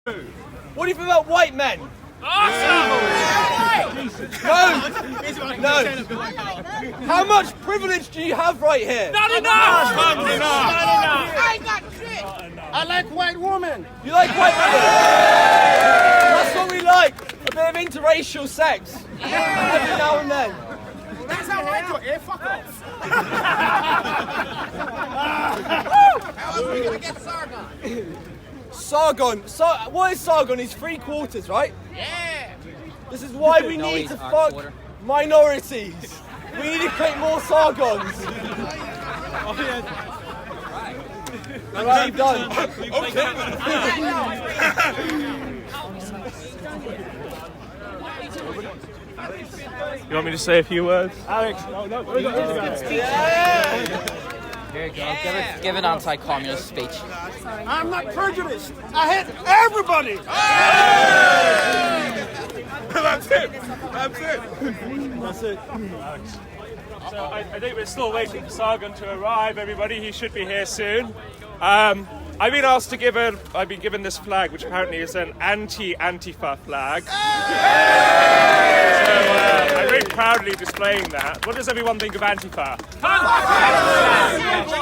What do you think about white men? Awesome! No. How much privilege do you have right here? Not enough! I ain't got shit. I like white women. You like white women? That's what we like. A bit of interracial sex. Every now and then. That's how I do it. Fuck off. How else are we gonna get Sargon? Sargon. What is Sargon? He's 3/4, right? Yeah. This is why we need to fuck minorities. We need to create more Sargons. Right, you've done. You want me to say a few words? Alex, Here you go. Give an anti-communist speech. I'm not prejudiced. I hate everybody. That's it. So I think we're still waiting for Sargon to arrive. Everybody, he should be here soon. I've been asked to I've been given this flag, which apparently is an anti-Antifa flag. So I'm very proudly displaying that. What does everyone think of Antifa?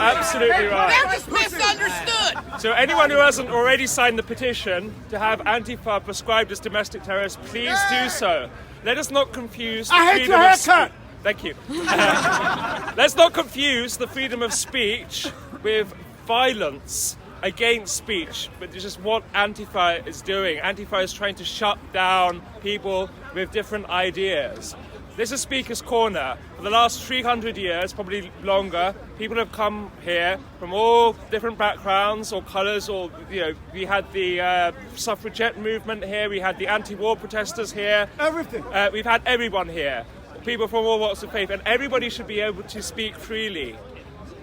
Absolutely right. They're just misunderstood. So anyone who hasn't already signed the petition to have Antifa prescribed as domestic terrorists, please do so. Let us not confuse. I hate your haircut. Thank you. Let's not confuse the freedom of speech with violence against speech, but it's just what Antifa is doing. Antifa is trying to shut down people with different ideas. This is Speaker's Corner. For the last 300 years, probably longer, people have come here from all different backgrounds or colours, or, you know, we had the suffragette movement here, we had the anti-war protesters here. Everything. We've had everyone here, people from all walks of faith, and everybody should be able to speak freely.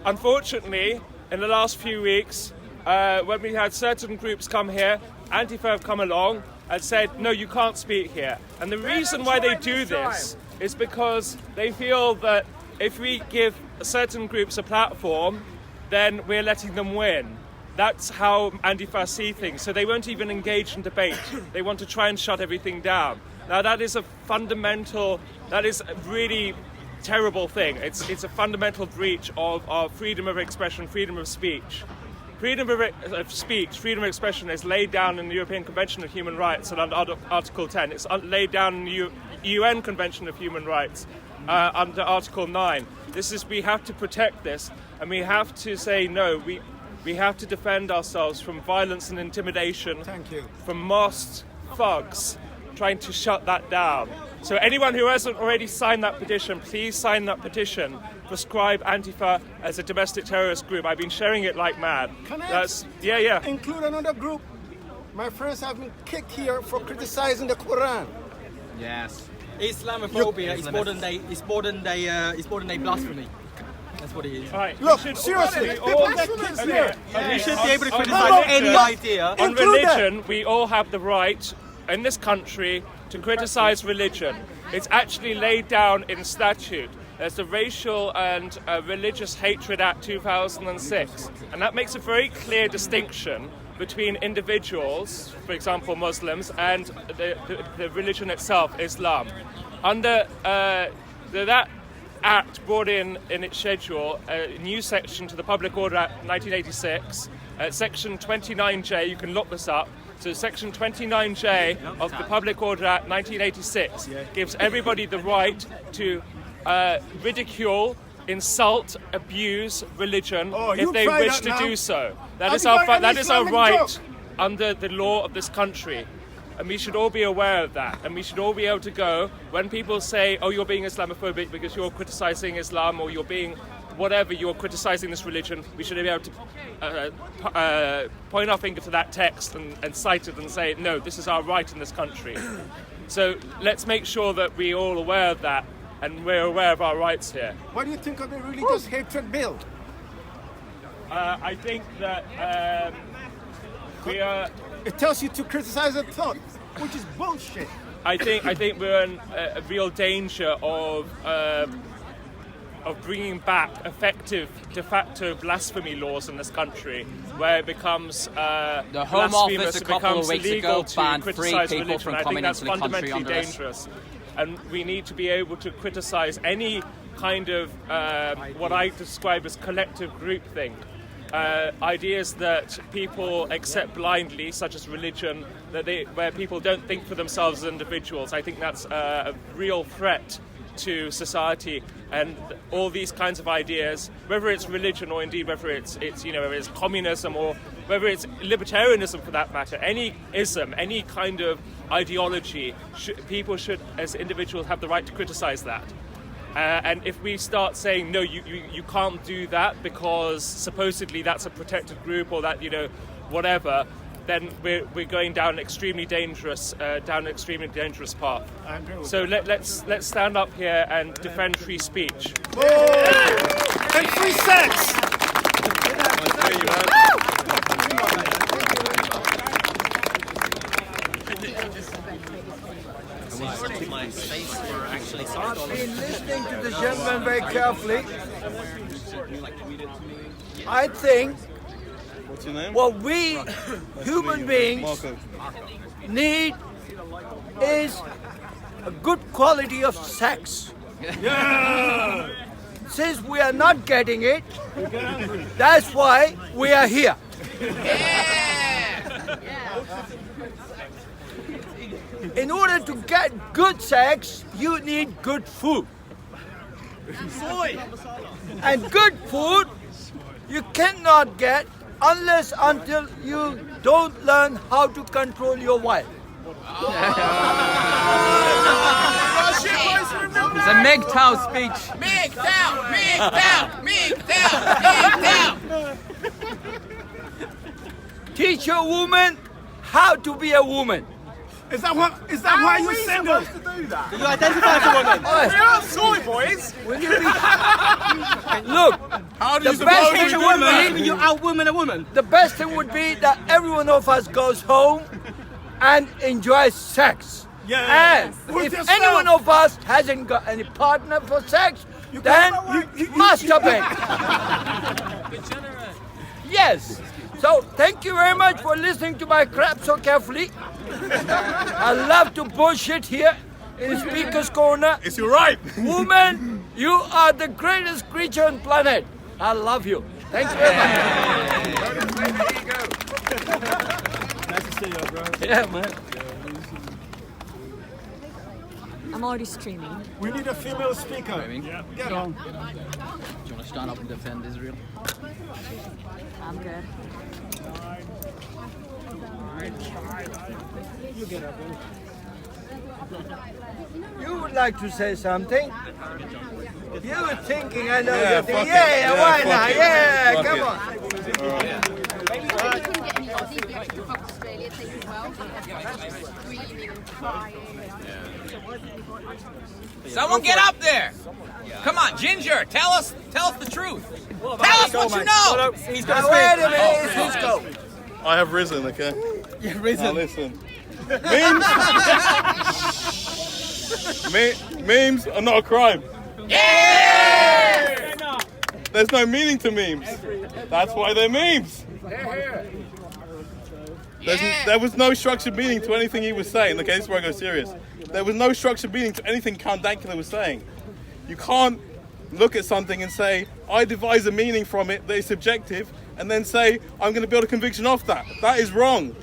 Unfortunately, in the last few weeks, when we had certain groups come here, Antifa have come along and said, no, you can't speak here. And the reason why they do this is because they feel that if we give certain groups a platform, then we're letting them win. That's how Antifa see things. So they won't even engage in debate. They want to try and shut everything down. Now that is a really terrible thing. It's a fundamental breach of our freedom of expression, freedom of speech. Freedom of speech, freedom of expression is laid down in the European Convention of Human Rights and under Article 10. It's laid down in the UN Convention of Human Rights under Article 9. We have to protect this, and we have to say no. We have to defend ourselves from violence and intimidation. Thank you. From masked thugs trying to shut that down. So anyone who hasn't already signed that petition, please sign that petition. Prescribe Antifa as a domestic terrorist group. I've been sharing it like mad. Can I Yeah. include another group? My friends have been kicked here for criticizing the Quran. Yes. Islamophobia is modern day blasphemy. That's what it is. Right. Look, seriously, people get kicked here. You should be able to criticize any idea. On religion, we all have the right in this country to criticize religion. It's actually laid down in statute. There's the Racial and Religious Hatred Act 2006, and that makes a very clear distinction between individuals, for example Muslims, and the religion itself, Islam. Under that Act brought in its schedule a new section to the Public Order Act 1986, Section 29J, you can look this up. So Section 29J of the Public Order Act 1986 gives everybody the right to ridicule, insult, abuse religion if they wish to do so. That is our right under the law of this country. And we should all be aware of that. And we should all be able to go, when people say, oh, you're being Islamophobic because you're criticizing Islam, or you're being whatever, you're criticizing this religion, we should be able to point our finger to that text and cite it and say, no, this is our right in this country. So let's make sure that we're all aware of that, and we're aware of our rights here. What do you think of the religious hatred bill? I think that we are... It tells you to criticize a thought, which is bullshit. I think we're in a real danger of of bringing back effective de facto blasphemy laws in this country, where it becomes The Home blasphemous, Office a it couple becomes of weeks illegal ago to banned 3 criticize people religion. from I coming think that's into the country fundamentally under this. dangerous, and we need to be able to criticize any kind of what I describe as collective groupthink. Ideas that people accept blindly, such as religion, where people don't think for themselves as individuals. I think that's a real threat to society, and all these kinds of ideas, whether it's religion or indeed whether it's whether it's communism or whether it's libertarianism for that matter, any ism, any kind of ideology, people should, as individuals, have the right to criticize that. And if we start saying, no, you can't do that because supposedly that's a protected group or that, whatever, then we're going down an extremely dangerous path. So let's stand up here and defend free speech. And free sex. I've been listening to the gentleman very carefully. I think What's your name? what we human beings need is a good quality of sex. Since we are not getting it, that's why we are here. In order to get good sex, you need good food. And good food you cannot get until you don't learn how to control your wife. It's a MGTOW speech. MGTOW! Teach a woman how to be a woman. Is that why you're single? Do you identify as a woman? Yeah, sorry, boys. Will you be... Look, How do the you best suppose thing you would do that? be, You outwoman a woman. the best thing would be that every one of us goes home and enjoys sex. Yeah. And With if yourself. any one of us hasn't got any partner for sex, then masturbate. Yes. So thank you very much for listening to my crap so carefully. I love to bullshit here in Speaker's Corner. It's your right. Woman, you are the greatest creature on planet. I love you. Thank you very much. Nice to see you, bro. Yeah, man. I'm already streaming. We need a female speaker. Get on. Do you want to stand up and defend Israel? I'm good. You would like to say something? You were thinking, I know Yeah, you're fuck thinking, it. yeah, why fuck not? it. Yeah, Fuck come it. on. Maybe we couldn't get anybody, we actually fuck Australia, take as well. Screaming and crying. Someone get up there! Come on, Ginger, tell us the truth. Tell us what you know! He's Now, got wait a minute, it's his go. I have risen, okay? Yeah, Now risen. listen. Memes are not a crime. Yeah! There's no meaning to memes. That's why they're memes. There was no structured meaning to anything he was saying. Okay, this is where I go serious. There was no structured meaning to anything Count Dankula was saying. You can't look at something and say, I devise a meaning from it that is subjective, and then say, I'm going to build a conviction off that. That is wrong.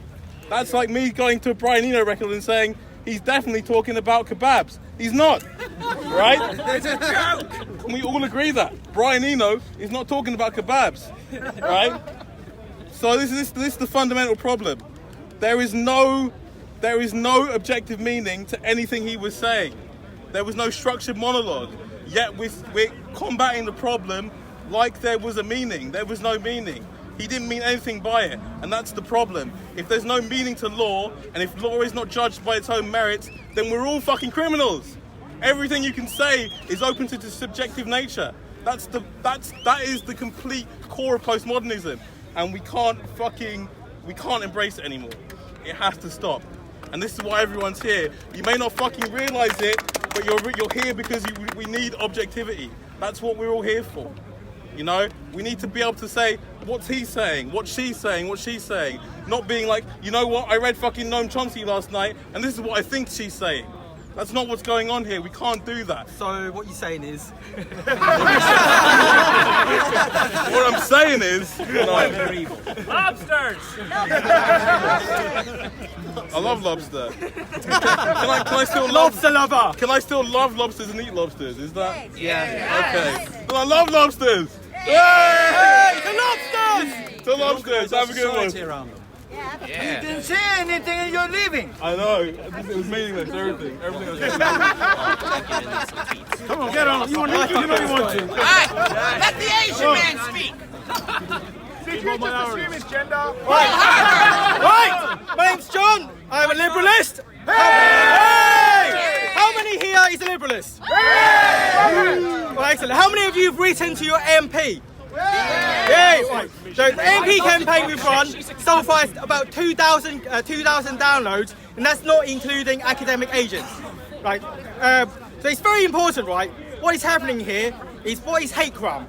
That's like me going to a Brian Eno record and saying, he's definitely talking about kebabs. He's not, right? It's a joke. And we all agree that. Brian Eno is not talking about kebabs, right? So this is the fundamental problem. There is no objective meaning to anything he was saying. There was no structured monologue. Yet we're combating the problem like there was a meaning. There was no meaning. He didn't mean anything by it, and that's the problem. If there's no meaning to law, and if law is not judged by its own merits, then we're all fucking criminals. Everything you can say is open to the subjective nature. That is the complete core of postmodernism, and we can't embrace it anymore. It has to stop. And this is why everyone's here. You may not fucking realise it, but you're here because we need objectivity. That's what we're all here for. You know, we need to be able to say, what's he saying, what's she saying, what's she saying. Not being like, you know what, I read fucking Noam Chomsky last night, and this is what I think she's saying. That's not what's going on here. We can't do that. So what you're saying is... What I'm saying is, you know, Lobsters! I love lobster. Can I still Lobster lover! Can I still love lobsters and eat lobsters? Is that? Yeah. Okay. But I love lobsters! Hey, the lobsters! To lobsters, have a good one. You didn't say anything and you're leaving. I know, it was meaningless, everything was meaningless. Come on, get on. You know you want to. All right, let the Asian man speak. Did you just assume his gender? Right, my name's John. I'm a liberalist. Hey! How many here is a liberalist? Well, excellent. How many of you have written to your MP? Yay! Right. So the MP campaign we've run so far is about 2,000 downloads, and that's not including academic agents. Right. So it's very important, right? What is happening here is what is hate crime?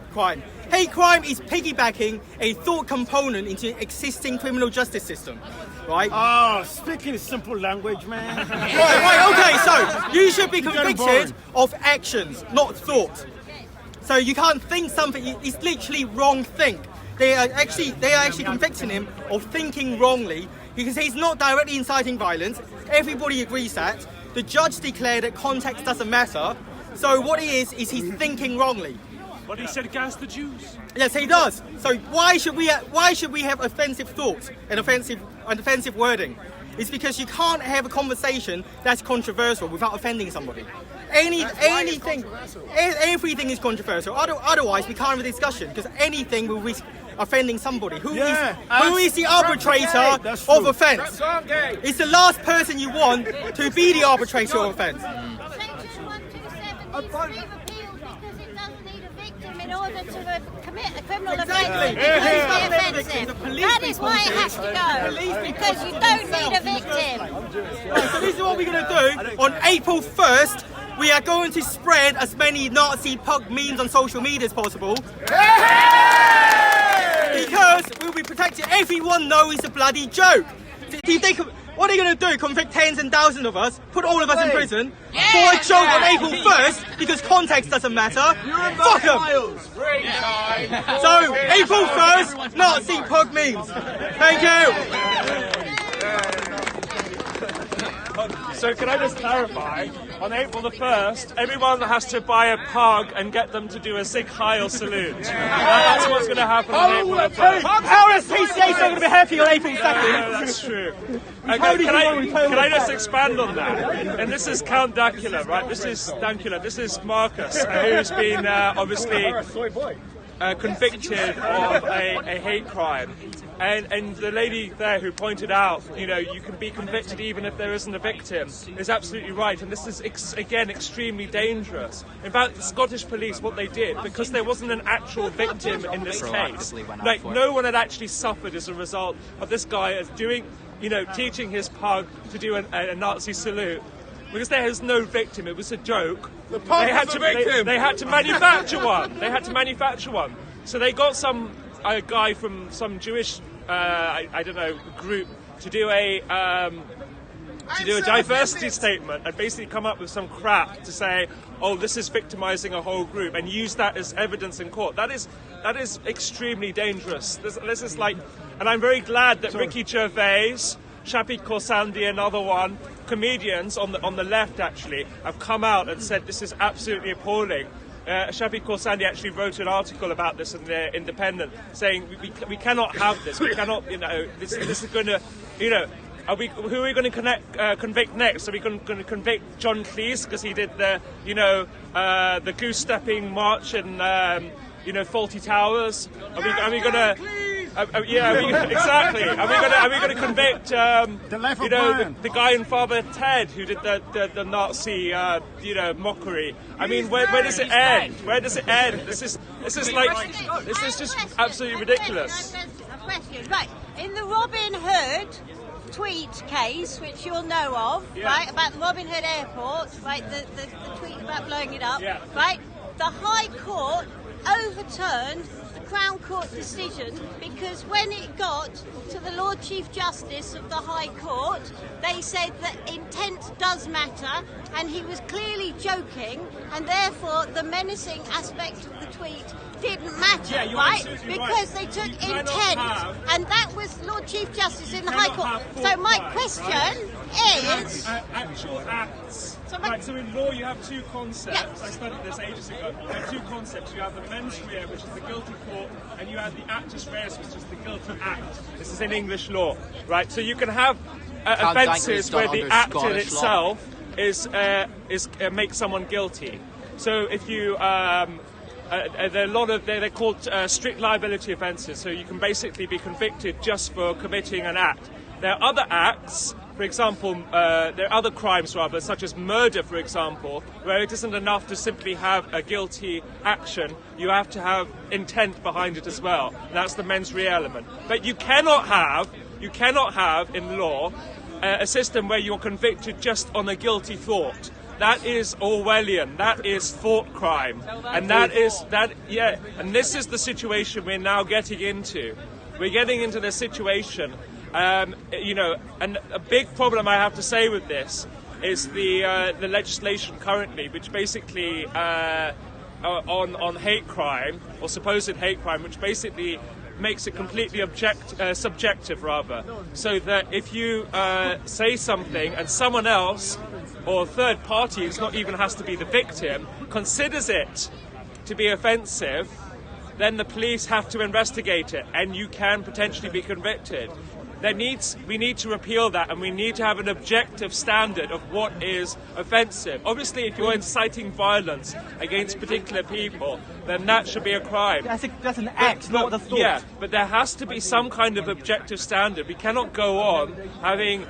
Hate crime is piggybacking a thought component into existing criminal justice system, right? Oh, speaking simple language, man. Right, okay, so you should be convicted of actions, not thought. So you can't think something, it's literally wrong think. They are actually convicting him of thinking wrongly because he's not directly inciting violence. Everybody agrees that. The judge declared that context doesn't matter. So what he is he's thinking wrongly. But he said against the Jews. Yes, he does. So why should we have offensive thoughts and offensive wording? It's because you can't have a conversation that's controversial without offending somebody. Everything is controversial. Otherwise, we can't have a discussion because anything will risk offending somebody. Who is the arbitrator of offence? It's the last person you want to be the arbitrator of offence. Section 127 needs to be repealed because it doesn't need a victim in order to commit a criminal offence. That is why it has to go, because you don't need a victim. Right, so this is what we're going to do. On April 1st, we are going to spread as many Nazi pug memes on social media as possible. Because we'll be protecting everyone knows it's a bloody joke. What are they going to do? Convict tens and thousands of us? Put all of us in prison? For a joke on April 1st? Because context doesn't matter? Fuck them! So, April 1st, Nazi pug memes. Thank you! So can I just clarify, on April the 1st, everyone has to buy a pug and get them to do a Sig Heil salute. That's what's going to happen on April the 1st. How is PCA not going to be happy on April 2nd? Yeah, that's true. Okay, can I just expand on that? And this is Count Dacula, right? This is Dacula. This is Marcus, who's been obviously convicted of a hate crime. And the lady there who pointed out, you know, you can be convicted even if there isn't a victim, is absolutely right. And this is, again, extremely dangerous. In fact, the Scottish police, what they did, because there wasn't an actual victim in this case, like, no one had actually suffered as a result of this guy doing, you know, teaching his pug to do a Nazi salute. Because there is no victim, it was a joke. The pug was a victim! They had to manufacture one. They had to manufacture one. So they got a guy from some Jewish, I don't know, group to do a diversity statement and basically come up with some crap to say, oh, this is victimizing a whole group, and use that as evidence in court. That is extremely dangerous. This is like, and I'm very glad that Ricky Gervais, Shappi Khorsandi, another one, comedians on the left actually have come out and said this is absolutely appalling. Shappi Khorsandi actually wrote an article about this in the Independent, saying we cannot have this. We cannot, you know, this is going to, you know, who are we going to convict next? Are we going to convict John Cleese because he did the, you know, the goose stepping march and you know, Fawlty Towers? Are we going to? Exactly. Are we going to convict, you know, the guy in Father Ted who did the Nazi, you know, mockery? I mean, where does it end? Where does it end? This is just absolutely ridiculous. A question, right? In the Robin Hood tweet case, which you'll know of, right, about the Robin Hood airport, right, the tweet about blowing it up, right? the High Court overturned the Crown Court decision because when it got to the Lord Chief Justice of the High Court, they said that intent does matter, and he was clearly joking, and therefore the menacing aspect of the tweet didn't matter, right? Because they took intent, and that was Lord Chief Justice in the High Court. So my question is... actual acts. Right, so in law you have two concepts. Yes. I studied this ages ago. You have two concepts. You have the mens rea, which is the guilty court, and you have the actus reus, which is the guilty act. This is in English law, right? So you can have offences where the act in itself is makes someone guilty. So if you there are a lot of they're called strict liability offences. So you can basically be convicted just for committing an act. There are other acts. For example, there are other crimes, rather, such as murder, for example, where it isn't enough to simply have a guilty action. You have to have intent behind it as well. That's the mens rea element. But you cannot have in law a system where you're convicted just on a guilty thought. That is Orwellian. That is thought crime, and and this is the situation we're now getting into. We're getting into this situation. And a big problem I have to say with this is the legislation currently, which basically on hate crime or supposed hate crime, which basically makes it completely subjective, rather, so that if you say something and someone else or a third party, it's not even has to be the victim, considers it to be offensive, then the police have to investigate it, and you can potentially be convicted. We need to repeal that, and we need to have an objective standard of what is offensive. Obviously, if you're inciting violence against particular people, then that should be a crime. That's an act, not the thought. Yeah, but there has to be some kind of objective standard. We cannot go on having,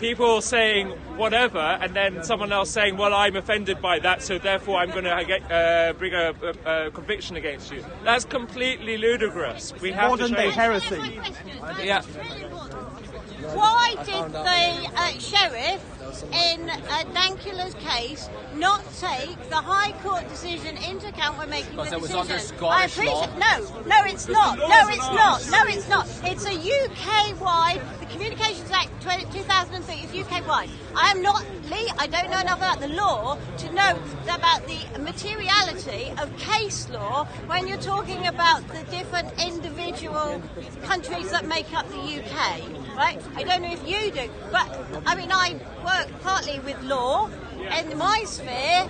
people saying whatever, and then someone else saying, well, I'm offended by that, so therefore I'm going to bring a conviction against you. That's completely ludicrous. We have modern-day heresy. Yeah. Why did the sheriff in Dankula's case not take the High Court decision into account when making the decision? Because it was under Scottish law. No, it's not. No, it's not. It's a UK-wide. The Communications Act 2003 is UK-wide. I don't know enough about the law to know about the materiality of case law when you're talking about the different individual countries that make up the UK, right? I don't know if you do, but I work partly with law. In my sphere,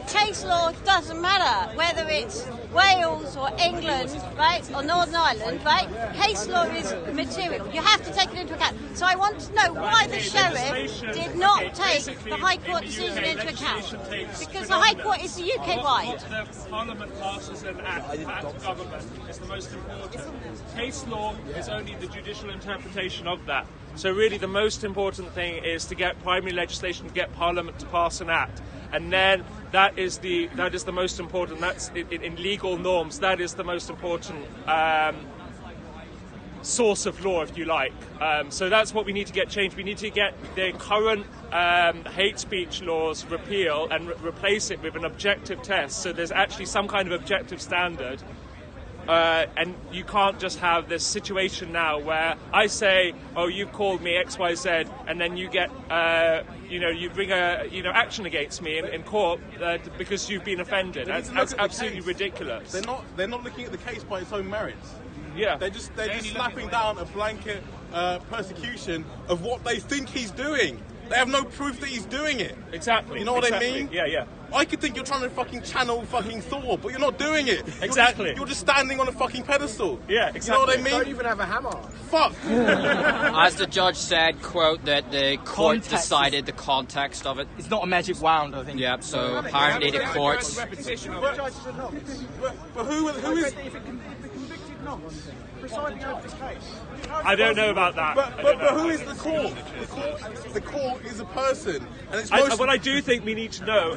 case law doesn't matter whether it's Wales or England, right, or Northern Ireland, right? Case law is material. You have to take it into account. So I want to know why the sheriff did not take the High Court decision into account. Because the High Court is UK-wide. What the Parliament passes an act of government is the most important. Case law is only the judicial interpretation of that. So really the most important thing is to get primary legislation, to get Parliament to pass an act. And then that is the most important. That's in legal norms. That is the most important source of law, if you like. So that's what we need to get changed. We need to get the current hate speech laws repealed and replace it with an objective test. So there's actually some kind of objective standard. And you can't just have this situation now where I say, oh, you've called me XYZ, and then you get, you bring action against me in court because you've been offended. That's absolutely ridiculous. They're not looking at the case by its own merits. Yeah. They're just slapping down a blanket persecution of what they think he's doing. They have no proof that he's doing it. Exactly. You know what I mean? Yeah. I could think you're trying to fucking channel fucking Thor, but you're not doing it. Exactly. You're just standing on a fucking pedestal. Yeah, exactly. You know what I mean? Don't even have a hammer. Fuck. As the judge said, quote, that the court decided the context of it. It's not a magic wand, I think. Yeah, so apparently the courts... But who is... Presiding over this case. I don't know about that. But who is the court? The court is a person, and it's what I do think we need to know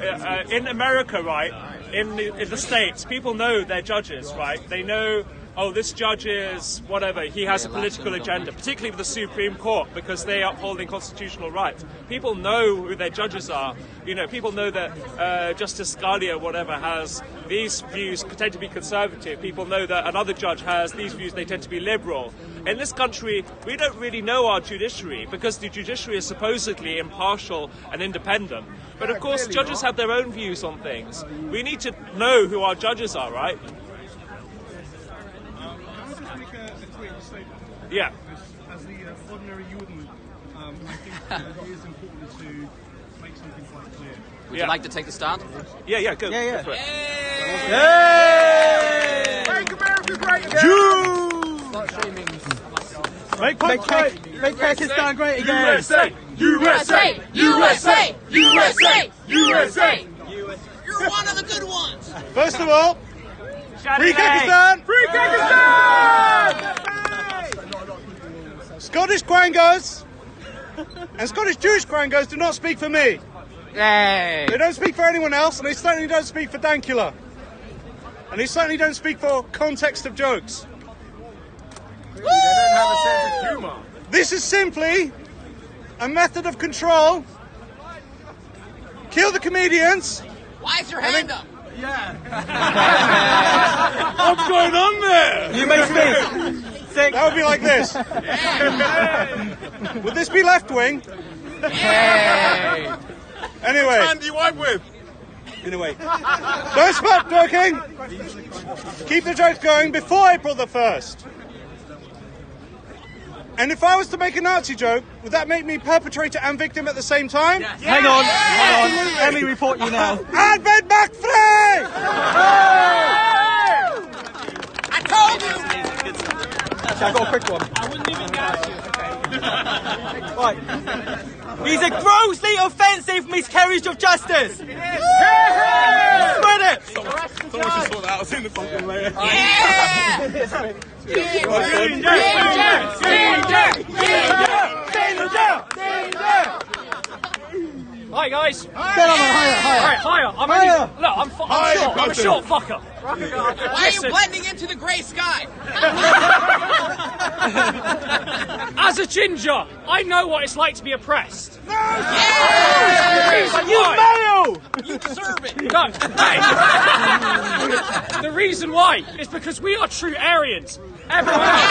in America, right? In the States, people know their judges, right? They know oh, this judge is whatever, he has a political agenda, particularly with the Supreme Court, because they are upholding constitutional rights. People know who their judges are. You know, people know that Justice Scalia, whatever, has these views, tend to be conservative. People know that another judge has these views, they tend to be liberal. In this country, we don't really know our judiciary, because the judiciary is supposedly impartial and independent. But of course, judges have their own views on things. We need to know who our judges are, right? Yeah. As the ordinary Jordan, I think it is important to make something quite clear. Would you like to take the stand? Yeah, go. Yeah. Go for it. Make America great again! Make Pakistan great again! USA! USA! USA! USA! USA! You're one of the good ones. First of all, free Pakistan! Free Pakistan! Scottish Quangos and Scottish Jewish Quangos do not speak for me. Yay! They don't speak for anyone else, and they certainly don't speak for Dankula. And they certainly don't speak for context of jokes. They don't have a sense of humour. This is simply a method of control. Kill the comedians. Why is your hand up? What's going on there? You may speak. That would be like this. Would this be left wing? Anyway. What hand do you wipe with? Anyway. Don't stop talking. Keep the jokes going before April the 1st. And if I was to make a Nazi joke, would that make me perpetrator and victim at the same time? Yes. Hang on. Let me report you now. Advent McFly! I told you. I got a quick one. I wouldn't even guess you. Right. He's a grossly offensive miscarriage of justice. Spread it. Someone should sort that out in the fucking layer. Hi guys. Higher. I'm a short fucker. Why are you blending into the grey sky? As a ginger, I know what it's like to be oppressed. Yeah! You male! You deserve it. No, hey. The reason why is because we are true Aryans. Everyone else.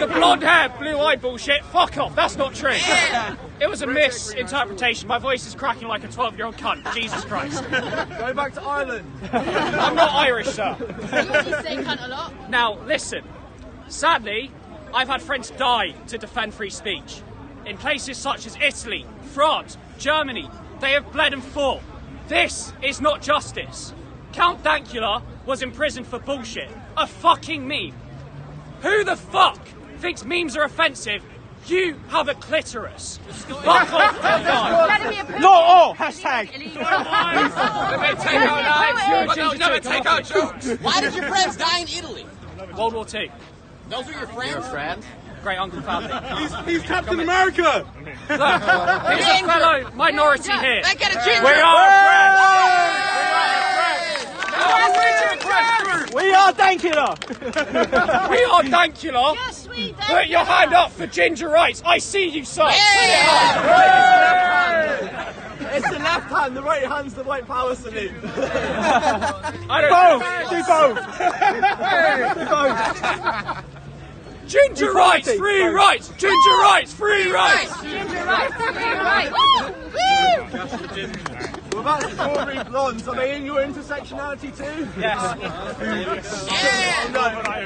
The blonde hair, blue eye bullshit, fuck off, that's not true. It was a misinterpretation. My voice is cracking like a 12-year-old cunt. Jesus Christ. Go back to Ireland. I'm not Irish, sir. You say cunt a lot. Now, listen. Sadly, I've had friends die to defend free speech. In places such as Italy, France, Germany, they have bled and fought. This is not justice. Count Dankula was imprisoned for bullshit. A fucking meme. Who the fuck thinks memes are offensive? You have a clitoris. Fuck off, guys. Not all. Hashtag. Take out jokes. Why did your friends die in Italy? World War II. Those are your friends? Great uncle family. He's Captain America! Look, he's a fellow minority here. They get a ginger. We are We are Dankula. We are Dankula. Yes, we do. Put your hand up for ginger rights. I see you, sir. It's the left hand, the right hand's the white power salute. I don't Do both. Ginger rights, free rights. Ginger rights, free rights. Ginger rights, free rights. What about strawberry blondes? Are they in your intersectionality too? Yes.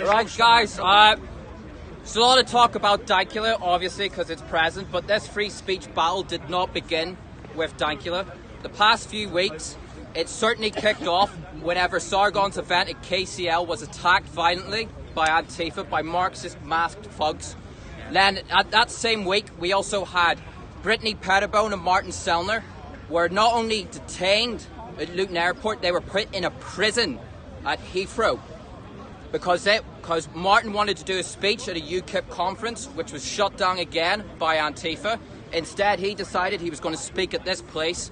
Right, guys. There's a lot of talk about Dankula, obviously, because it's present, but this free speech battle did not begin with Dankula. The past few weeks, it certainly kicked off whenever Sargon's event at KCL was attacked violently by Antifa, by Marxist masked thugs. Then, at that same week, we also had Brittany Pettibone and Martin Sellner were not only detained at Luton Airport, they were put in a prison at Heathrow because Martin wanted to do a speech at a UKIP conference, which was shut down again by Antifa. Instead, he decided he was going to speak at this place,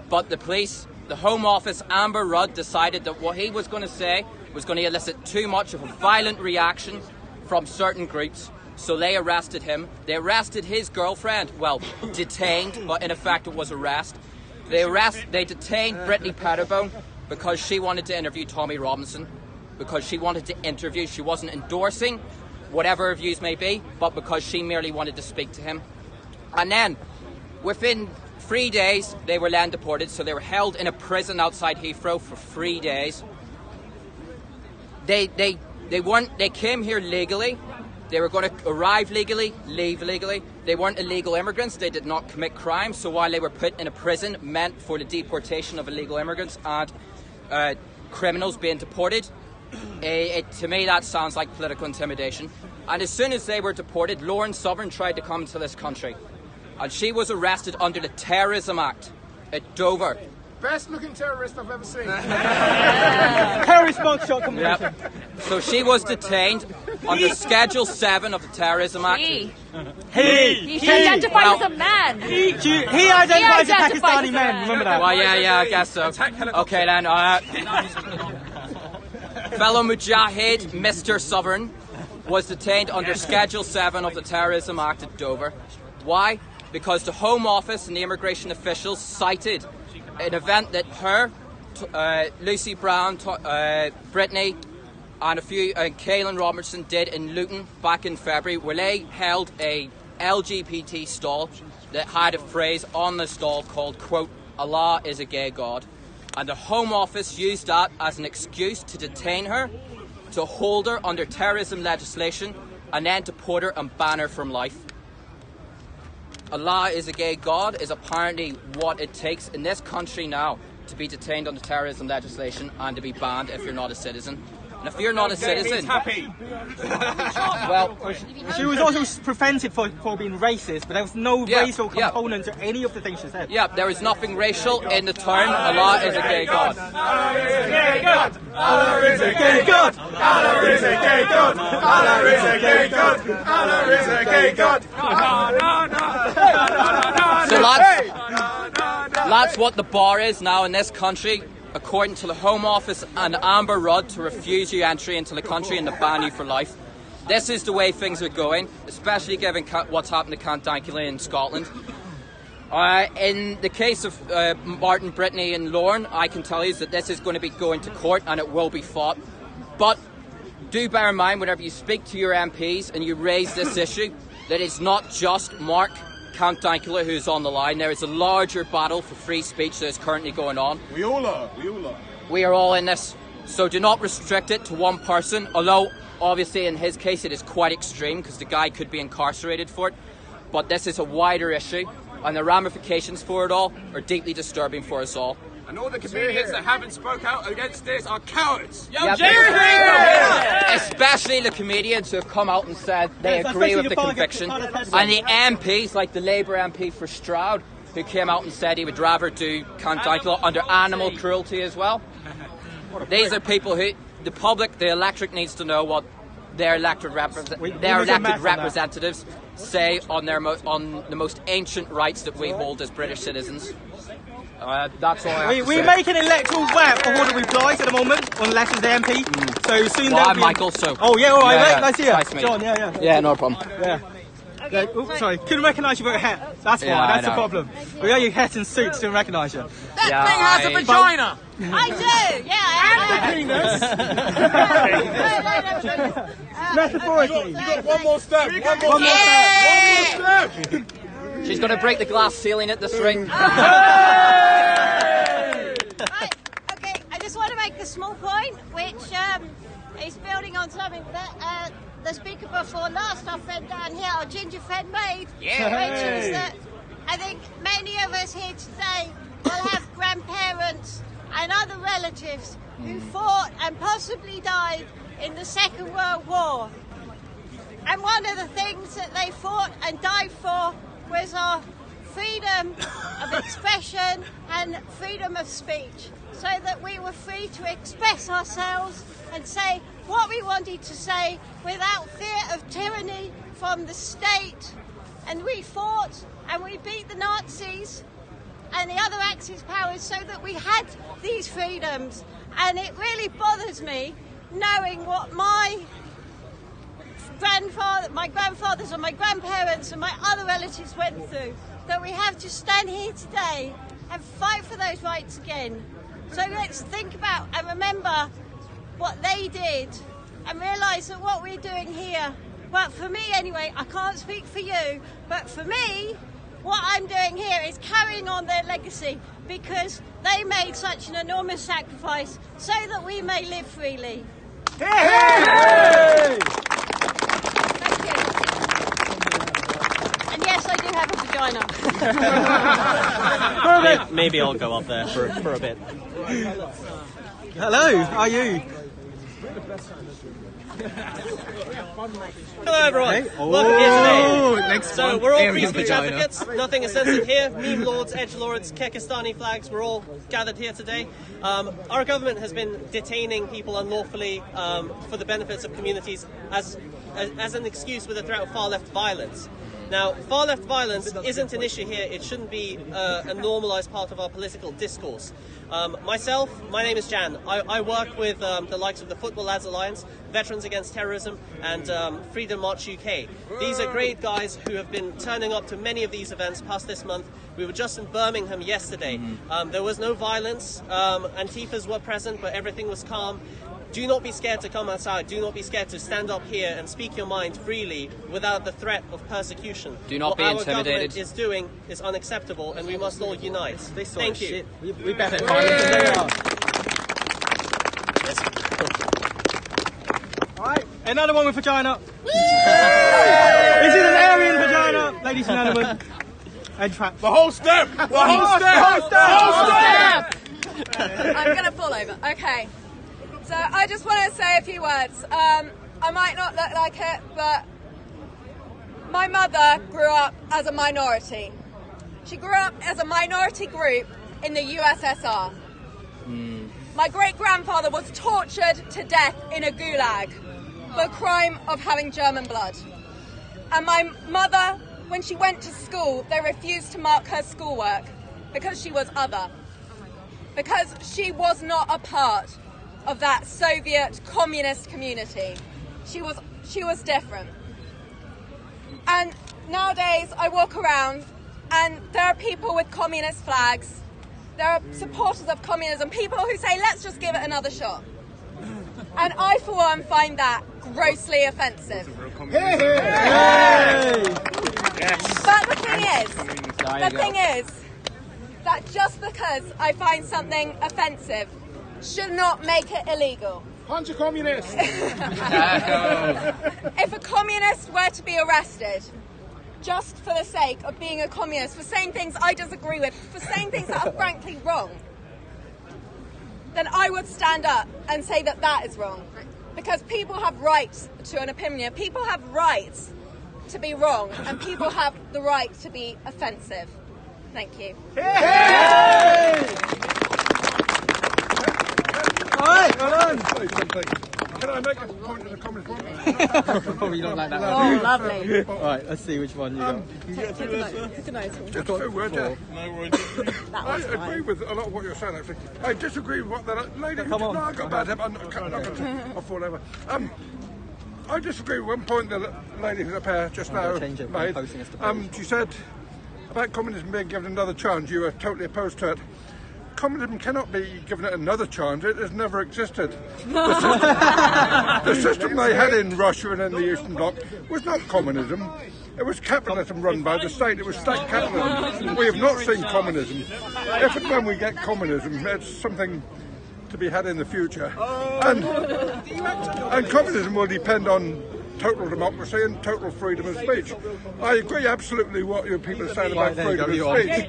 but the police, the Home Office, Amber Rudd, decided that what he was going to say was going to elicit too much of a violent reaction from certain groups. So they arrested him. They arrested his girlfriend. Well, detained, but in effect it was arrest. They detained Brittany Pettibone because she wanted to interview Tommy Robinson. Because she wanted to interview. She wasn't endorsing whatever her views may be, but because she merely wanted to speak to him. And then, within 3 days, they were land deported. So they were held in a prison outside Heathrow for 3 days. They came here legally. They were going to arrive legally, leave legally. They weren't illegal immigrants. They did not commit crimes. So while they were put in a prison meant for the deportation of illegal immigrants and criminals being deported, to me that sounds like political intimidation. And as soon as they were deported, Lauren Southern tried to come to this country. And she was arrested under the Terrorism Act at Dover. Best looking terrorist I've ever seen. Terrorist mugshot competition. Yep. So she was detained under Schedule 7 of the Terrorism Act. He He identifies as a man. He identifies as Pakistani men. Remember that? Well, yeah, I guess so. Okay then. Fellow Mujahid, Mr. Southern, was detained under Schedule 7 of the Terrorism Act at Dover. Why? Because the Home Office and the immigration officials cited an event that her, Lucy Brown, Brittany, and Kaylin Robertson did in Luton back in February, where they held a LGBT stall that had a phrase on the stall called, quote, "Allah is a gay God." And the Home Office used that as an excuse to detain her, to hold her under terrorism legislation, and then deport her and ban her from life. Allah is a gay God is apparently what it takes in this country now to be detained under terrorism legislation and to be banned if you're not a citizen. And if you're not a citizen... Well, she was also prevented for being racist, but there was no racial component to any of the things she said. Yeah, there is nothing racial in the term Allah is a gay God. Allah is a gay God. Allah is a gay God. Allah is a gay God. Allah is a gay God. Allah is a gay God. So that's what the bar is now in this country, according to the Home Office and Amber Rudd, to refuse you entry into the country and to ban you for life. This is the way things are going, especially given what's happened to Count Dankula in Scotland. In the case of Martin, Brittany and Lauren, I can tell you that this is going to be going to court and it will be fought. But do bear in mind, whenever you speak to your MPs and you raise this issue, that it's not just Mark Count Dankula who's on the line. There is a larger battle for free speech that is currently going on. We all are. We are all in this. So do not restrict it to one person, although obviously in his case it is quite extreme because the guy could be incarcerated for it. But this is a wider issue and the ramifications for it all are deeply disturbing for us all. And all the comedians that haven't spoke out against this are cowards. Especially the comedians who have come out and said they agree with the conviction. And the MPs, like the Labour MP for Stroud, who came out and said he would rather do Count Dankula under animal cruelty as well. These are people who, the public, the electorate needs to know what their elected representatives say on the most ancient rights that we hold as British citizens. That's all I have to We're say. making electoral web of order replies at the moment on elections to MP. So soon Well, I'm Michael, so... Oh, yeah, all right, mate. Nice to see you. Nice to meet you. John, yeah. Yeah, no problem. Yeah. Oops, sorry, couldn't recognise you with a hat. That's why, that's the problem. We got your hat and suits, didn't recognise you. That thing has a vagina! I do, yeah. Metaphorically. One more step. She's going to break the glass ceiling at this ring. Right, okay, I just want to make a small point, which is building on something that the speaker before last, our friend down here, our ginger friend made, which is that I think many of us here today will have grandparents and other relatives who fought and possibly died in the Second World War. And one of the things that they fought and died for was our freedom of expression and freedom of speech, so that we were free to express ourselves and say what we wanted to say without fear of tyranny from the state. And we fought and we beat the Nazis and the other Axis powers so that we had these freedoms. And it really bothers me knowing what my grandfathers and my grandparents and my other relatives went through, that we have to stand here today and fight for those rights again. So let's think about and remember what they did and realise that what we're doing here, well, for me anyway, I can't speak for you, but for me, what I'm doing here is carrying on their legacy, because they made such an enormous sacrifice so that we may live freely. Hey! Thank you. And yes, I do have a vagina. Maybe I'll go up there for a bit. Hello, how are you? Hello everyone, Hey. welcome here today. Next So one. we're all Area free speech vagina. advocates, nothing is censored here. Meme lords, edge lords, Kyrgyzstani flags, we're all gathered here today. Our government has been detaining people unlawfully for the benefits of communities as an excuse with a threat of far left violence. Now, far left violence isn't an issue here. It shouldn't be a normalised part of our political discourse. Myself, my name is Jan. I work with the likes of the Football Lads Alliance, Veterans Against Terrorism, and Freedom March UK. These are great guys who have been turning up to many of these events past this month. We were just in Birmingham yesterday. There was no violence. Antifas were present, but everything was calm. Do not be scared to come outside. Do not be scared to stand up here and speak your mind freely without the threat of persecution. Do not be what intimidated. What our government is doing is unacceptable, and we must all unite. Thank you. We better Alright, another one with vagina. This is an Aryan vagina, ladies and gentlemen. And trap. The whole step! The whole step! The whole step! I'm going to fall over. Okay. So I just want to say a few words. I might not look like it, but my mother grew up as a minority. She grew up as a minority group in the USSR. My great-grandfather was tortured to death in a gulag for the crime of having German blood. And my mother, when she went to school, they refused to mark her schoolwork because she was other. Because she was not a part of that Soviet communist community. She was different. And nowadays I walk around and there are people with communist flags. There are supporters of communism, people who say, let's just give it another shot. And I, for one, find that grossly offensive. Hey! But the thing is that just because I find something offensive should not make it illegal. Punch a communist! If a communist were to be arrested just for the sake of being a communist, for saying things I disagree with, for saying things that are frankly wrong, then I would stand up and say that that is wrong. Because people have rights to an opinion, people have rights to be wrong, and people have the right to be offensive. Thank you. Hey! Alright, well done. Can I make a point in the communist one? Probably don't like that one. Oh, lovely. Alright, let's see which one you got. Just a few words, yeah. I agree with a lot of what you're saying, actually. I disagree with what the lady... Come on. No, I got bad. I'm not going to... I'll fall over. I disagree with one point the lady who's up here just now made. She said about communism being given another chance, you were totally opposed to it. Communism cannot be given it another chance. It has never existed. The system they had in Russia and in the Eastern Bloc was not communism. It was capitalism run by the state. It was state capitalism. We have not seen communism. If and when we get communism, it's something to be had in the future. And communism will depend on total democracy and total freedom of speech. I agree absolutely what you people are saying about freedom of speech.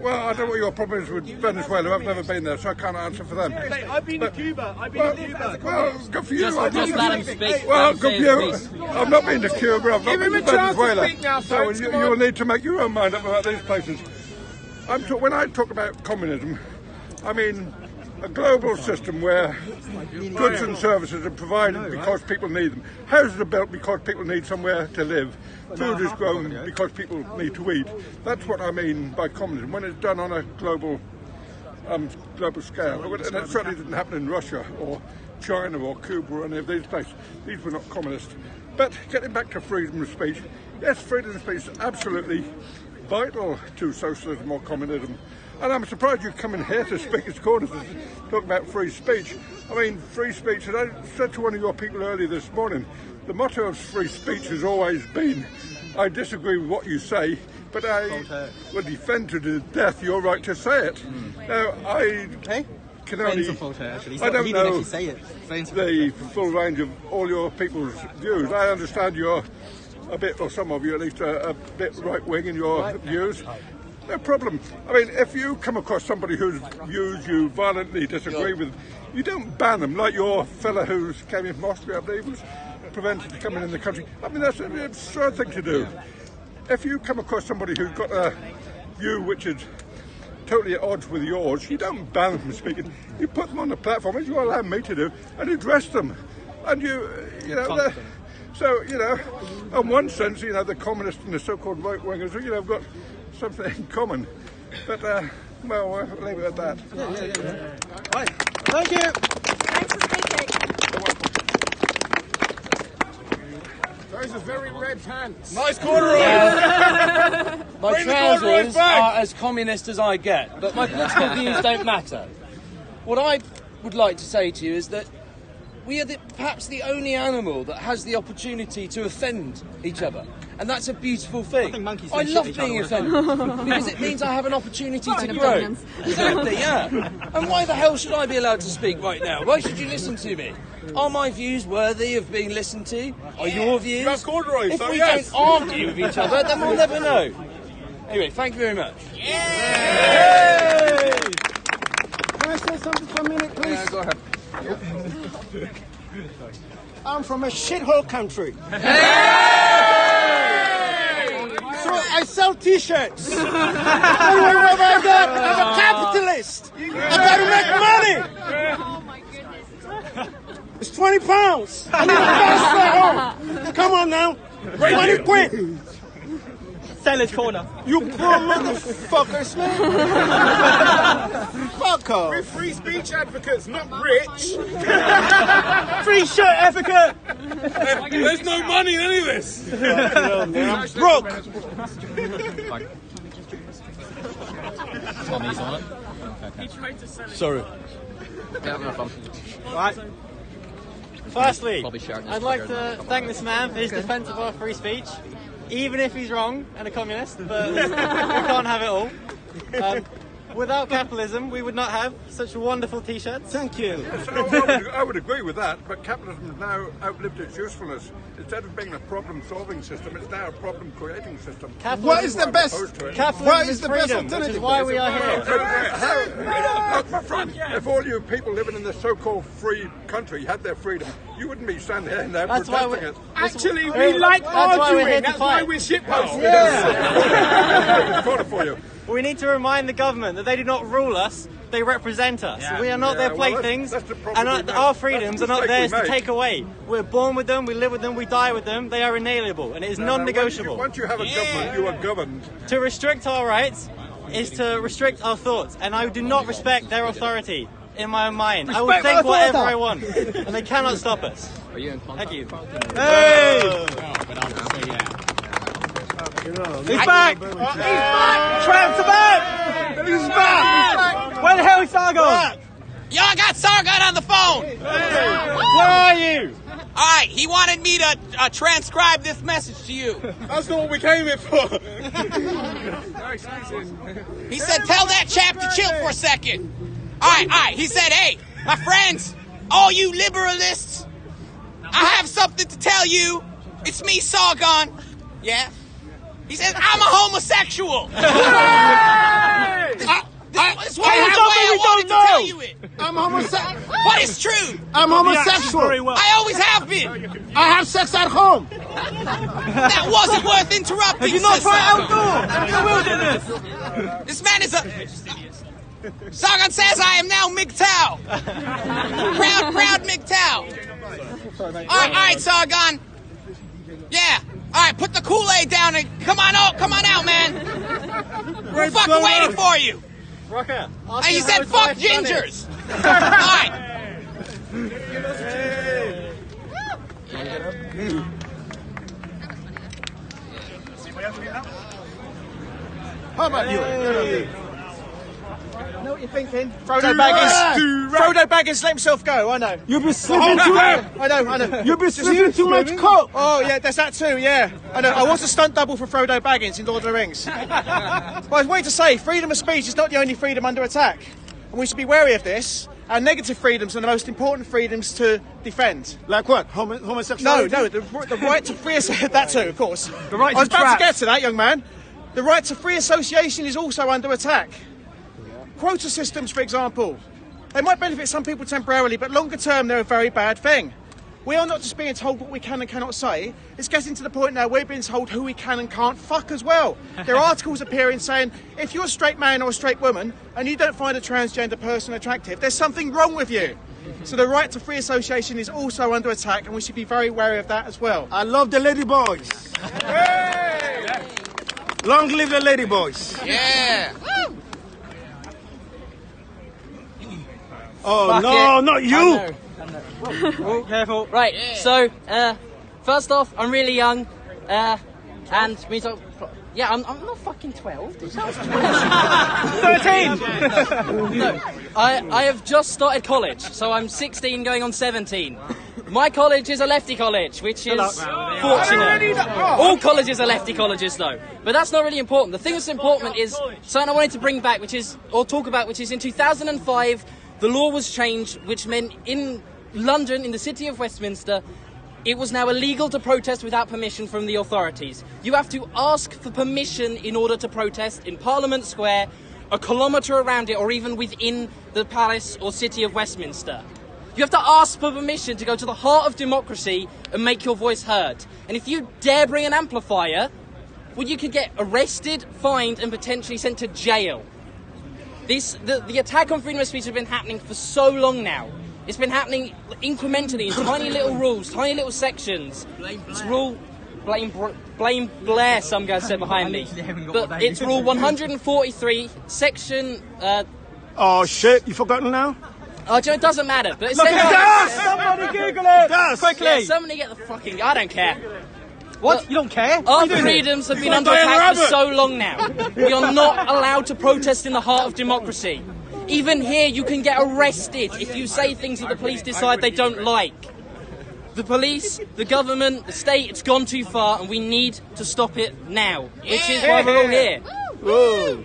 Well, I don't know what your problem is with Venezuela. I've never been there, so I can't answer for them. I've been to Cuba. I've been to Cuba. Well, good for you. Just let him speak. Well, good for you. I've not been to Cuba. I've not been to Venezuela. So you will need to make your own mind up about these places. When I talk about communism, I mean a global system where goods and services are provided because people need them. Houses are built because people need somewhere to live. Food is grown because people need to eat. That's what I mean by communism. When it's done on a global global scale. And that certainly didn't happen in Russia or China or Cuba or any of these places. These were not communist. But getting back to freedom of speech, yes, freedom of speech is absolutely vital to socialism or communism. And I'm surprised you come in here to Speaker's Corner to talk about free speech. I mean, free speech, and I said to one of your people earlier this morning, the motto of free speech has always been, I disagree with what you say, but I will defend to the death your right to say it. Now, I can only, I don't know the full range of all your people's views. I understand you're a bit, or some of you at least, a bit right-wing in your views. No problem. I mean, if you come across somebody whose views you violently disagree with, you don't ban them, like your fella who came in from Austria, I believe, was prevented from coming in the country. I mean, that's an absurd thing to do. If you come across somebody who's got a view which is totally at odds with yours, you don't ban them from speaking. You put them on the platform, as you allow me to do, and address them. And you know, so, you know, in one sense, you know, the communists and the so-called right-wingers, you know, have got something in common. But, well, we'll leave it at that. Right. Thank you. Thanks for speaking. Those are very red pants. Nice corduroys. My trousers are as communist as I get, but my political views don't matter. What I would like to say to you is that we are perhaps the only animal that has the opportunity to offend each other. And that's a beautiful thing. I love being offended because it means I have an opportunity to grow. Exactly, yeah. And why the hell should I be allowed to speak right now? Why should you listen to me? Are my views worthy of being listened to? Are your views? That's corduroys, if we don't argue with each other, then we'll never know. Anyway, thank you very much. Can I say something for a minute, please? Yeah, go ahead. I'm from a shithole country. So I sell t-shirts. Anyway, what have I got? I'm a capitalist. I gotta make money. Oh my goodness. It's 20 pounds. I need a fast home. Come on now. 20 quid. Seller's corner. You poor motherfuckers, man. Fuck off. We're free speech advocates, not rich. Free shirt advocate. There's no money in any of this. I'm broke. Tommy's on it. Okay. Sorry. Right. Firstly, I'd like to thank this man for his defence of our free speech, even if he's wrong and a communist, but we can't have it all. Without capitalism, we would not have such wonderful t-shirts. Thank you. I would agree with that, but capitalism has now outlived its usefulness. Instead of being a problem-solving system, it's now a problem-creating system. What is the best? Capitalism is freedom, which is why we are here. Look, my friend, if all you people living in this so-called free country had their freedom, you wouldn't be standing here now protesting it. Actually, we like arguing. That's why we're shitposts. Yeah. For you. We need to remind the government that they do not rule us, they represent us. We are not their playthings, and our freedoms are not theirs to take away. We're born with them, we live with them, we die with them. They are inalienable, and it is non-negotiable. Once you have a government, you are governed. To restrict our rights is to restrict our thoughts, and I do not respect their authority in my own mind. I will think whatever I want, and they cannot stop us. Are you in contact? Thank you. Hey! He's back! He's back! Tramps are back! He's back! Where the hell is Sargon? Yo, I got Sargon on the phone! Where are you? Alright, he wanted me to transcribe this message to you. That's not what we came here for. He said, tell that chap to chill for a second. Alright. He said, hey, my friends, all you liberalists, I have something to tell you. It's me, Sargon. Yeah? He says, I'm a homosexual. That's why I wanted to tell you it. I'm homosexual. But it's true. I'm homosexual. I always have been. I have sex at home. That wasn't worth interrupting. Have you not tried outdoor? In the wilderness? This man is a... Sargon says I am now MGTOW. Proud MGTOW. All right, Sargon. Yeah. All right, put the Kool-Aid down and come on out, man. We're fucking waiting for you. Rocker. And he said, fuck gingers! Alright. How about you? I know what you're thinking. Frodo Baggins let himself go, I know. You've been slipping too much. I know. You've been slipping too much coke. Oh, yeah, there's that too, yeah. I know. I was a stunt double for Frodo Baggins in Lord of the Rings. But I was waiting to say, freedom of speech is not the only freedom under attack. And we should be wary of this. Our negative freedoms are the most important freedoms to defend. Like what? Homosexuality? No, the right to free that too, of course. The right to I was about trap. to get to that, young man. The right to free association is also under attack. Quota systems, for example, they might benefit some people temporarily, but longer term, they're a very bad thing. We are not just being told what we can and cannot say. It's getting to the point now we're being told who we can and can't fuck as well. There are articles appearing saying, if you're a straight man or a straight woman and you don't find a transgender person attractive, there's something wrong with you. So the right to free association is also under attack, and we should be very wary of that as well. I love the lady boys. Hey! Long live the lady boys. Yeah. Oh, Fuck no, it. not you. Oh, careful. Right, so, first off, I'm really young, and means I'm not fucking 12. It sounds 12. 13! No, I have just started college, so I'm 16 going on 17. My college is a lefty college, which is fortunate. All colleges are lefty colleges, though. But that's not really important. The thing that's important is something I wanted to bring back, which is in 2005, the law was changed, which meant in London, in the city of Westminster, it was now illegal to protest without permission from the authorities. You have to ask for permission in order to protest in Parliament Square, a kilometre around it, or even within the palace or city of Westminster. You have to ask for permission to go to the heart of democracy and make your voice heard. And if you dare bring an amplifier, well, you could get arrested, fined, and potentially sent to jail. The attack on freedom of speech has been happening for so long now. It's been happening incrementally in tiny little rules, tiny little sections. It's blame Blair, some guy said behind me. But it's rule 143, section... oh, shit, you forgotten now? Oh, it doesn't matter, but it Look says... at this! Somebody Google it! Das! Quickly! Yeah, somebody get the fucking... I don't care. What? You don't care? Our freedoms have been under attack for so long now. We are not allowed to protest in the heart of democracy. Even here, you can get arrested if you say things that the police decide they don't like. The police, the government, the state, it's gone too far, and we need to stop it now. Which is why we're all here. Whoa.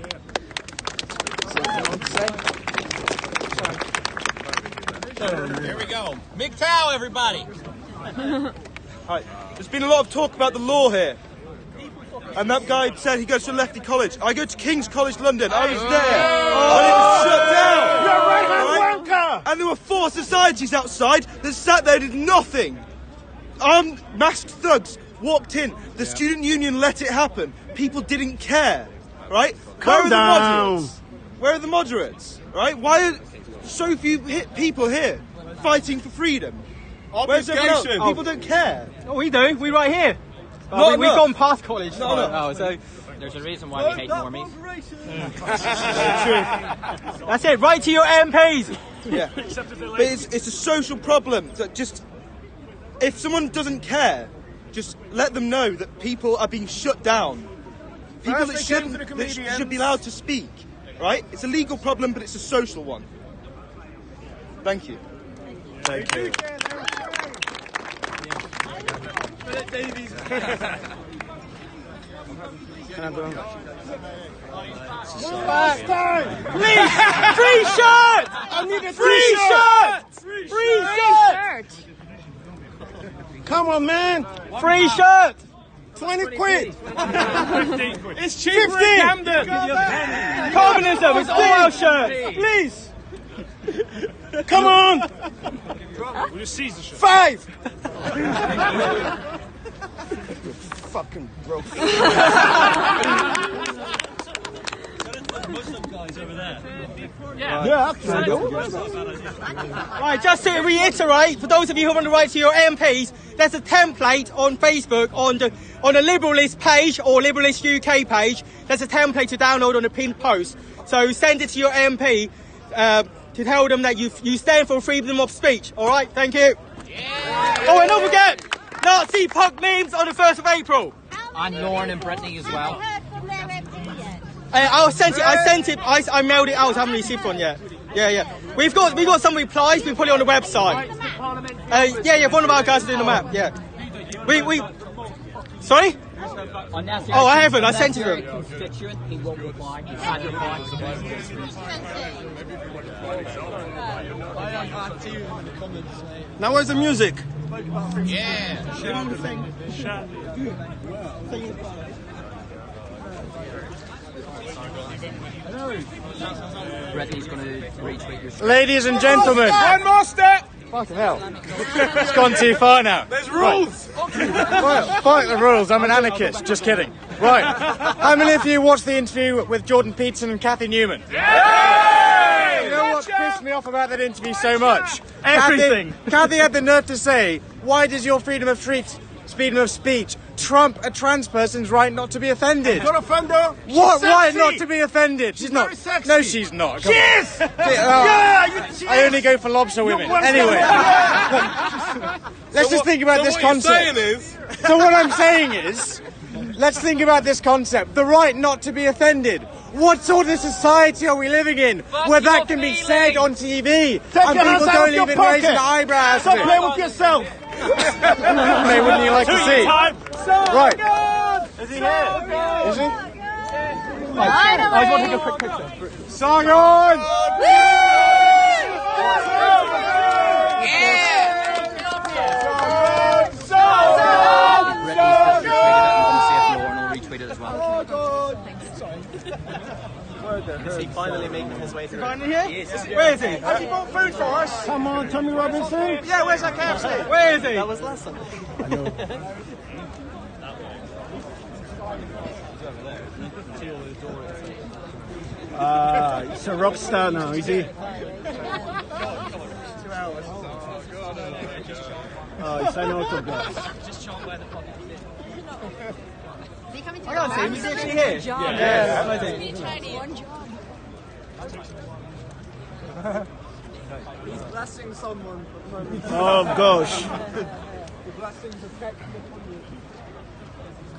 Here we go. MGTOW, everybody. Right. There's been a lot of talk about the law here. And that guy said he goes to Lefty College. I go to King's College London. I was there. And it was shut down. You're a right-hand wanker. And there were 4 societies outside that sat there, did nothing. Masked thugs walked in. The student union let it happen. People didn't care. Right? Calm down. Where are the moderates? Right? Why are so few people here fighting for freedom? Where's everyone else? People don't care. Oh, we do. We right here. No, we've gone past college. No. Oh, so There's a reason why we hate normies. that's it. Right to your MPs. Yeah. But it's a social problem that just, if someone doesn't care, just let them know that people are being shut down. People that should be allowed to speak, right? It's a legal problem, but it's a social one. Thank you. Thank you. Last time! Please! Free shirt! I need a Free shirt! Come on, man. Free shirt! 20 quid. It's cheaper in Camden! Communism! It's all our shirts! Please! Come on. We'll just seize the shirt. 5. Fucking broke. Yeah, actually. Right, just to reiterate, for those of you who want to write to your MPs, there's a template on Facebook on a Liberalist page or Liberalist UK page. There's a template to download on a pinned post. So send it to your MP to tell them that you stand for freedom of speech. All right, thank you. Yeah. Oh, and don't forget, Nazi punk memes on the 1st of April. And Lauren and Brittany as well. I sent it. I mailed it out. I haven't received one yet. Yeah. We've got some replies. We put it on the website. Yeah. One of our guys is doing the map. Yeah. We. Sorry? Oh, I haven't. I sent it to him. He won't reply. He can't reply. Now where's the music? Yeah. Brittany's going to retweet your Ladies and gentlemen. One more step. Fucking hell. It's gone too far now. There's rules. Right. Fight the rules. I'm an anarchist. Just kidding. Right. How many of you watched the interview with Jordan Peterson and Kathy Newman? Yay! You know what pissed me off about that interview so much? Everything. Kathy had the nerve to say, why does your freedom of speech trump a trans person's right not to be offended? Not offender. What She's right sexy. not to be offended? She's not. very sexy. No, she's not. Come She on. is. I only go for lobster women. Anyway, let's just think about this concept. So what I'm saying is, let's think about this concept: the right not to be offended. What sort of society are we living in where that can be said on TV and people don't even raise an eyebrow? Stop playing with yourself. Hey, wouldn't you like to see? Right. Is he here? Is he? I just want to take a quick picture. Sargon! Is he finally making his way through? Finally here? Where is he? Has he bought food for us? Come on, Tommy Robinson. Yeah, where's that KFC? Where is he? That was last Sunday. He's a rock star now, is he? Oh, he's an autograph. I can't see him. Is he actually here? Yeah. He's blessing someone. Oh gosh.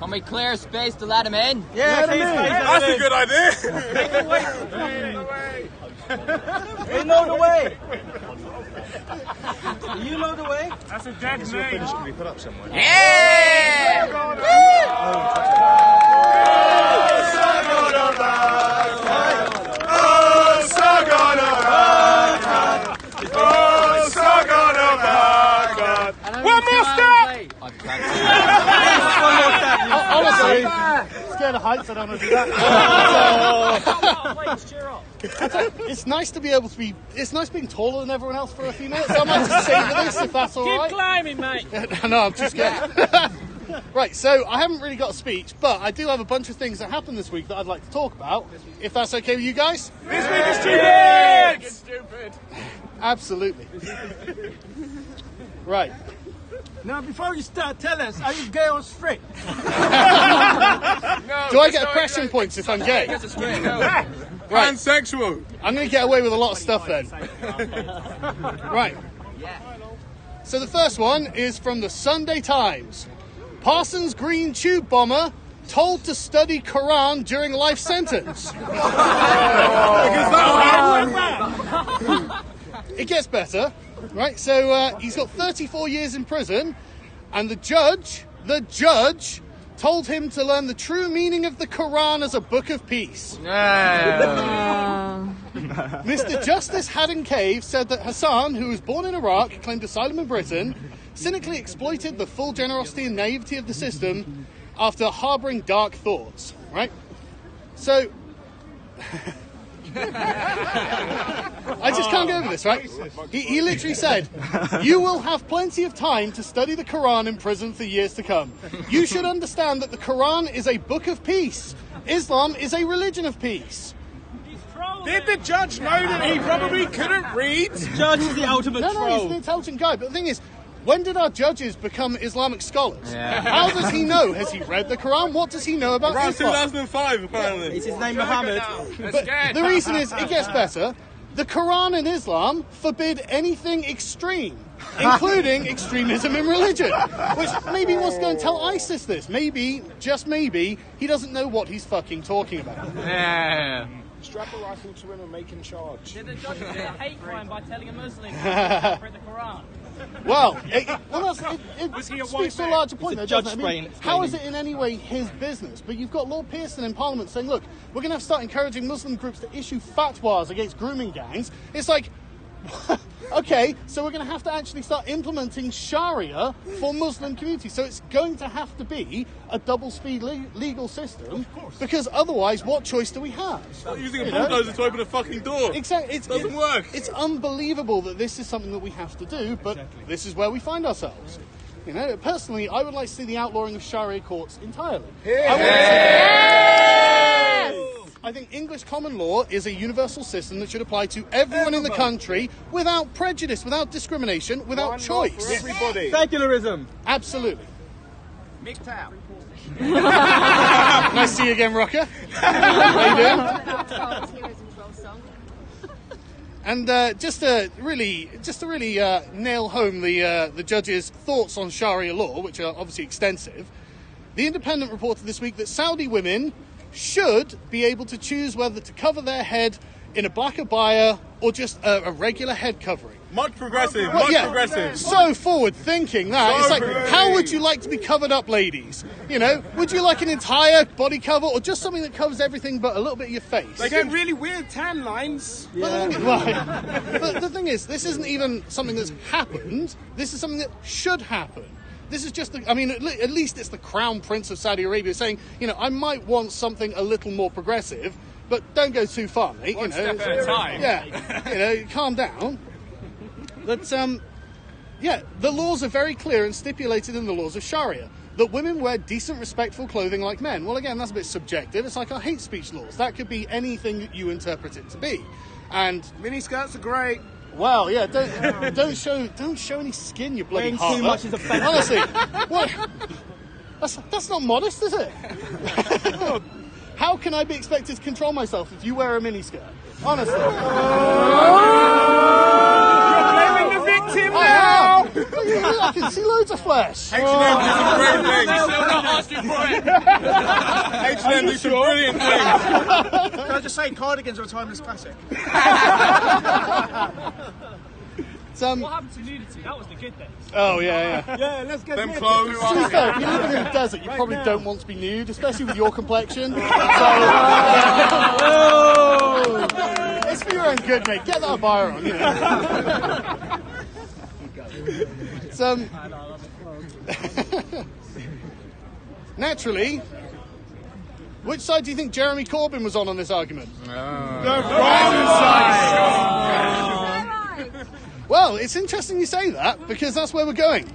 Can we clear space to let him in? Yeah, That's a good idea. We know the way. You know the way? That's a dead name. Can be put up somewhere. Yeah! One more step. Honestly, scared of heights, I don't want to do that. It's nice to be able to be. It's nice being taller than everyone else for a few minutes. I might just save this if that's all right. Keep climbing, mate. No, I'm too scared. Right, so I haven't really got a speech, but I do have a bunch of things that happened this week that I'd like to talk about, if that's okay with you guys. This week is stupid. Absolutely. Right. Now, before you start, tell us, are you gay or straight? Do I get oppression points if I'm gay? Right. Pansexual. I'm going to get away with a lot of stuff then. Right. So the first one is from the Sunday Times. Parsons Green tube bomber told to study Quran during life sentence. It gets better, right? So he's got 34 years in prison, and the judge told him to learn the true meaning of the Quran as a book of peace. Mr. Justice Haddon Cave said that Hassan, who was born in Iraq, claimed asylum in Britain, cynically exploited the full generosity and naivety of the system after harbouring dark thoughts, right? So, I just can't get over this, right? He literally said, you will have plenty of time to study the Quran in prison for years to come. You should understand that the Quran is a book of peace. Islam is a religion of peace. Did the judge know that he probably couldn't read? Judge is the ultimate No, troll. he's an intelligent guy. But the thing is, When did our judges become Islamic scholars? How does he know? Has he read the Quran? What does he know about Around Islam? 2005, apparently. Is his name Muhammad? But the reason is, it gets better. The Quran and Islam forbid anything extreme, including extremism in religion. Which maybe he wants to go and tell ISIS this. Maybe, just maybe, he doesn't know what he's fucking talking about. Strap a rifle to him and make him charge. Did the judge commit a hate crime by telling a Muslim to interpret the Quran? Well, it he a speaks white to a man? larger point, though, It's a doesn't it? judge I mean, how is it in any way his business? But you've got Lord Pearson in Parliament saying, look, we're going to start encouraging Muslim groups to issue fatwas against grooming gangs. It's like, okay, so we're going to have to actually start implementing Sharia for Muslim communities. So it's going to have to be a double-speed legal system, because otherwise, what choice do we have? Start using a bulldozer to open a fucking door. Exactly. It doesn't work. It's unbelievable that this is something that we have to do, but this is where we find ourselves. You know, personally, I would like to see the outlawing of Sharia courts entirely. I think English common law is a universal system that should apply to everyone in the country without prejudice, without discrimination, without choice. Everybody. Secularism. Absolutely. MGTOW. Nice to see you again, Rocker. How you doing? And just to really nail home the judge's thoughts on Sharia law, which are obviously extensive, The Independent reported this week that Saudi women should be able to choose whether to cover their head in a black abaya or just a regular head covering. Much progressive, progressive. So forward thinking that. So it's like, great. how would you like to be covered up, ladies? You know, would you like an entire body cover or just something that covers everything but a little bit of your face? They get really weird tan lines. But the thing is, this isn't even something that's happened. This is something that should happen. This is just, at least it's the Crown Prince of Saudi Arabia saying, you know, I might want something a little more progressive, but don't go too far, mate. One step at a time. Yeah, calm down. But, the laws are very clear and stipulated in the laws of Sharia that women wear decent, respectful clothing like men. Well, again, that's a bit subjective. It's like our hate speech laws. That could be anything that you interpret it to be. And miniskirts are great. Well, yeah, don't show any skin, you bloody Wearing harlot. too much is offensive. Honestly, what? That's not modest, is it? How can I be expected to control myself if you wear a miniskirt? Honestly. You're blaming the victim now. I can see loads of flesh. H&M do some great things. Still not asking for it. H&M do some brilliant things. Can I just say, cardigans are a timeless classic. What happened to nudity? That was the good thing. Oh, yeah. Yeah, let's get Them naked. clothes. To be fair, if you're living in the desert, you probably don't want to be nude, especially with your complexion. So, it's for your own good, mate. Get that abaya on, you know. Naturally, which side do you think Jeremy Corbyn was on this argument? The wrong side. Well, it's interesting you say that, because that's where we're going.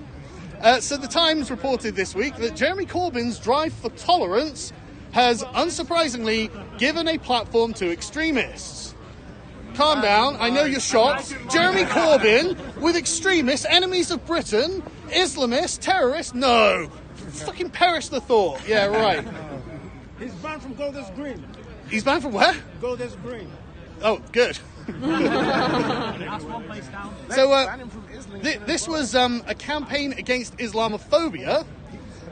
So the Times reported this week that Jeremy Corbyn's drive for tolerance has, unsurprisingly, given a platform to extremists. Calm down, I know you're shocked. Jeremy Corbyn with extremists, enemies of Britain, Islamists, terrorists? No. Fucking perish the thought. Yeah, right. He's banned from Golders Green. He's banned from where? Golders Green. Oh, good. So, this was a campaign against Islamophobia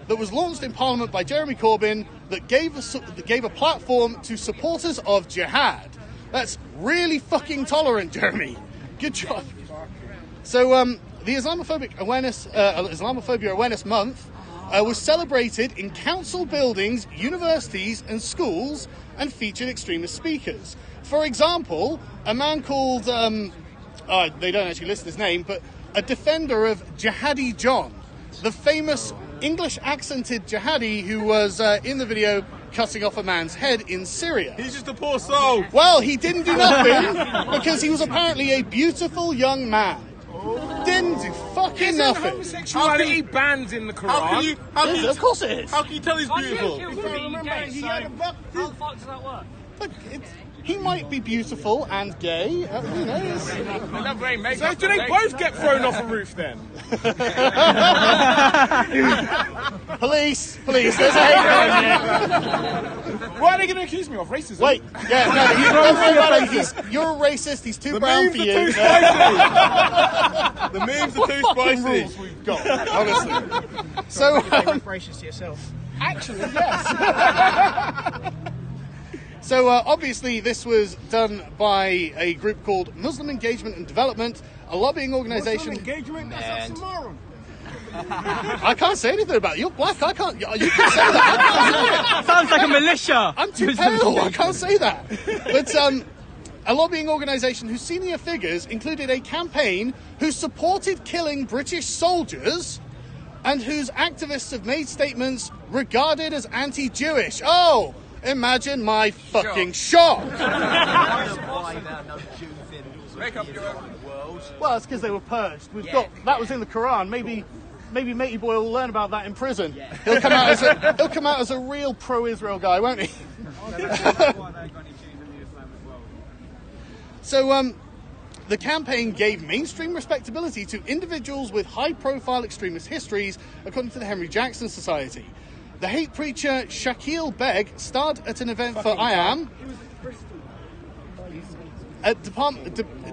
that was launched in Parliament by Jeremy Corbyn that gave a platform to supporters of jihad. That's really fucking tolerant, Jeremy. Good job. So, the Islamophobia Awareness Month was celebrated in council buildings, universities and schools and featured extremist speakers. For example, a man called, they don't actually list his name, but a defender of Jihadi John, the famous English-accented jihadi who was in the video cutting off a man's head in Syria. He's just a poor soul. Well, he didn't do nothing because he was apparently a beautiful young man. Didn't do fucking nothing. Homosexuality banned in the Quran. Of course it is. How can you tell he's beautiful? How the fuck does that work? Look, he might be beautiful and gay. Who knows? So do they both get thrown off a roof then? Police, there's a hate crime here. What are they going to accuse me of? Racism? Wait, no, you're a racist, he's too brown for you. The memes are too spicy. Rules we've got, honestly. So, Racist to yourself. actually, yes. So, obviously, this was done by a group called Muslim Engagement and Development, a lobbying organisation. Muslim engagement? That's oxymoron. I can't say anything about it. You're black. I can't. You can say that. I can't say it. Sounds like a militia. I'm too pale. I can't say that. But a lobbying organisation whose senior figures included a campaign who supported killing British soldiers and whose activists have made statements regarded as anti-Jewish. Oh, imagine my fucking shock. Make up your own world. Well, it's because they were purged. That was in the Quran. Maybe Matey Boy will learn about that in prison. Yeah. He'll come out as a real pro-Israel guy, won't he? So, the campaign gave mainstream respectability to individuals with high-profile extremist histories, according to the Henry Jackson Society. The hate preacher Shakil Beg starred at an event for IAM at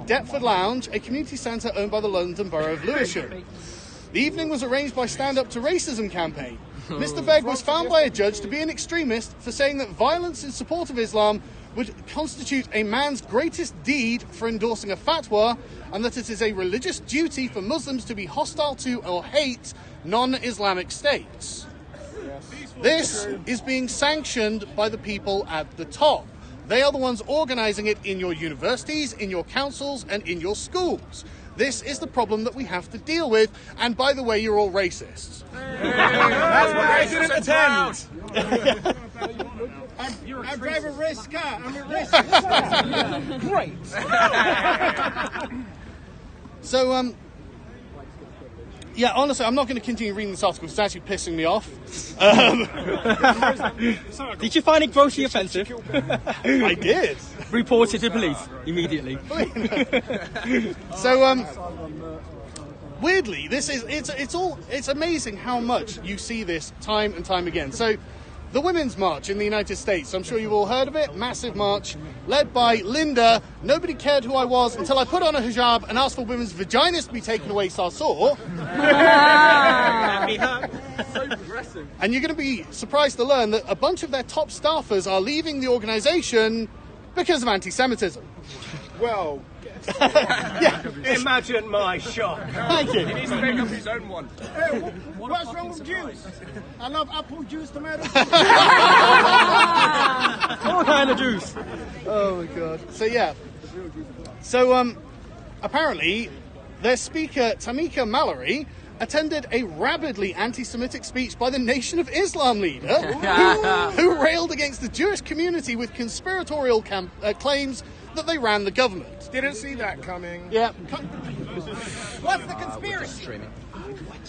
Deptford Lounge, a community centre owned by the London Borough of Lewisham. The evening was arranged by Stand Up to Racism campaign. Mr. Beg was found by a judge to be an extremist for saying that violence in support of Islam would constitute a man's greatest deed for endorsing a fatwa, and that it is a religious duty for Muslims to be hostile to or hate non-Islamic states. This is being sanctioned by the people at the top. They are the ones organising it in your universities, in your councils, and in your schools. This is the problem that we have to deal with, and by the way, you're all racists. That's why I didn't attend. I drive a race car. I'm a racist. Great. So, yeah, honestly, I'm not going to continue reading this article. It's actually pissing me off. Did you find it grossly offensive? I did. Report it to police immediately. So, weirdly, it's amazing how much you see this time and time again. So, the Women's March in the United States, I'm sure you've all heard of it, massive march, led by Linda. Nobody cared who I was until I put on a hijab and asked for women's vaginas to be taken away, so I saw. So progressive. And you're going to be surprised to learn that a bunch of their top staffers are leaving the organisation because of anti-Semitism. Well, yeah. Imagine my shock. Thank you. He needs to make up his own one. Hey, what's wrong with Jews? I love apple juice, tomato juice. All kind of juice. Oh my god. So yeah. So apparently their speaker Tamika Mallory attended a rabidly anti-Semitic speech by the Nation of Islam leader who railed against the Jewish community with conspiratorial claims that they ran the government. Didn't see that coming. Yeah. What's the conspiracy?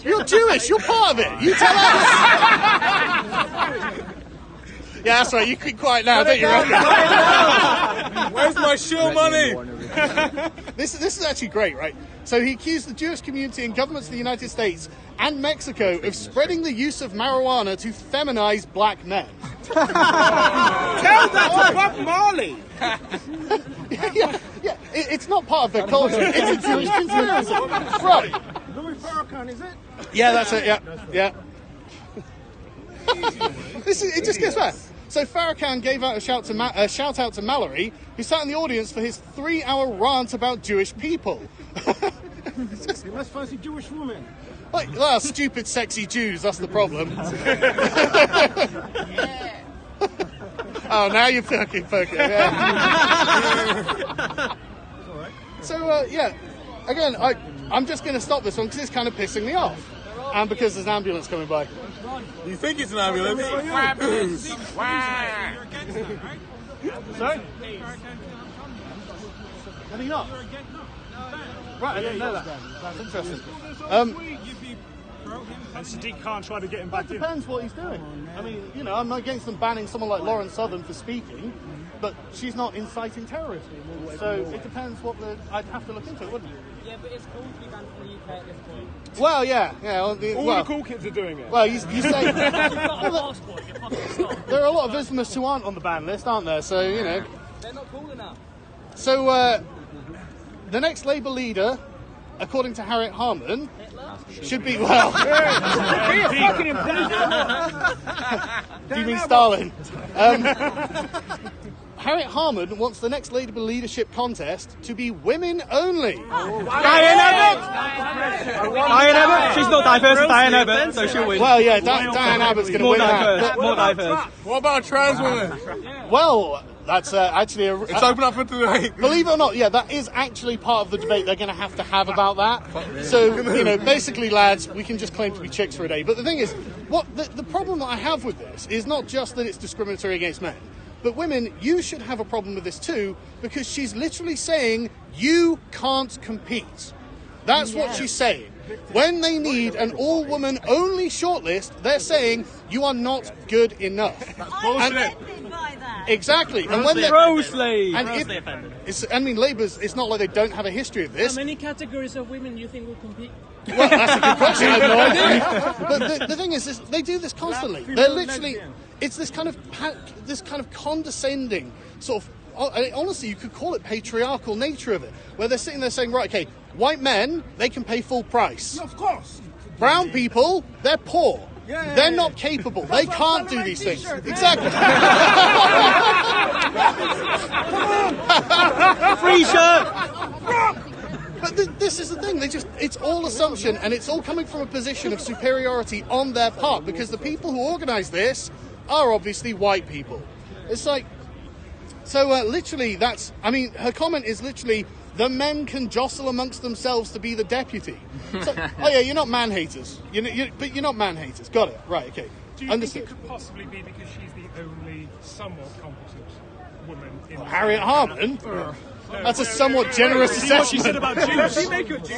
You're Jewish. You're part of it. You tell us. Yeah, that's right. You keep quiet now, don't you? Where's my shill money? This is actually great, right? So he accused the Jewish community and governments of the United States and Mexico of spreading the use of marijuana to feminize black men. Tell that to Bob Marley. Yeah. It's not part of their culture. It's a Jewish conspiracy. Right. Louis Farrakhan, is it? Yeah, that's it. Yeah. It just gets better. So Farrakhan gave out a shout out to Mallory, who sat in the audience for his 3-hour rant about Jewish people. You must fancy Jewish women. Stupid, sexy Jews. That's the problem. Oh, now you're fucking. Yeah. So yeah, again, I'm just going to stop this one because it's kind of pissing me off, and because there's an ambulance coming by. You think it's an ambulance? Sorry? Have you not? Right, I didn't know that. That's interesting. And Sadiq Khan tried to get him back in. It depends what he's doing. I mean, I'm not against them banning someone like Lauren Southern for speaking. but she's not inciting terrorism. So it depends what I'd have to look into it, wouldn't it? Yeah, but it's cool to be banned from the UK at this point. Well, yeah. All the cool kids are doing it. Well, you say... there are a lot of Islamists who aren't on the ban list, aren't there? So, you know... They're not cool enough. So, the next Labour leader, according to Harriet Harman, should be... Well... Do you mean Stalin? Harriet Harman wants the next Labour leadership contest to be women only. Diane Abbott? She's not diverse as Diane Abbott, so she'll win. Well, yeah, Diane Abbott's going to win that. More diverse. What about trans women? Well, that's actually it's open up for debate. Believe it or not, yeah, that is actually part of the debate they're going to have about that. So, you know, basically, lads, we can just claim to be chicks for a day. But the thing is, the problem that I have with this is not just that it's discriminatory against men. But women, you should have a problem with this too, because she's literally saying you can't compete. That's what she's saying. When they need an all-woman only shortlist, they're saying you are not good enough. That's bullshit. Exactly. And when grossly offended. I mean, Labour's, it's not like they don't have a history of this. How many categories of women do you think will compete? Well, that's a good question. I have no idea. But the thing is, they do this constantly. They're literally, it's this kind of condescending sort of. Honestly, you could call it patriarchal nature of it, where they're sitting there saying, right, okay, white men, they can pay full price. Of course. Brown people, they're poor. Yeah. They're not capable. They can't do these things. Exactly. Free shirt. But this is the thing. It's all assumption, and it's all coming from a position of superiority on their part, because the people who organise this are obviously white people. It's like, so literally that's, I mean, her comment is literally, the men can jostle amongst themselves to be the deputy. So, oh yeah, you're not man-haters. But you're not man-haters. Got it. Right, okay. Do you think it could possibly be because she's the only somewhat competent woman in Harriet Harman? That's a somewhat generous assessment. What she said about Jews. She make a Jew.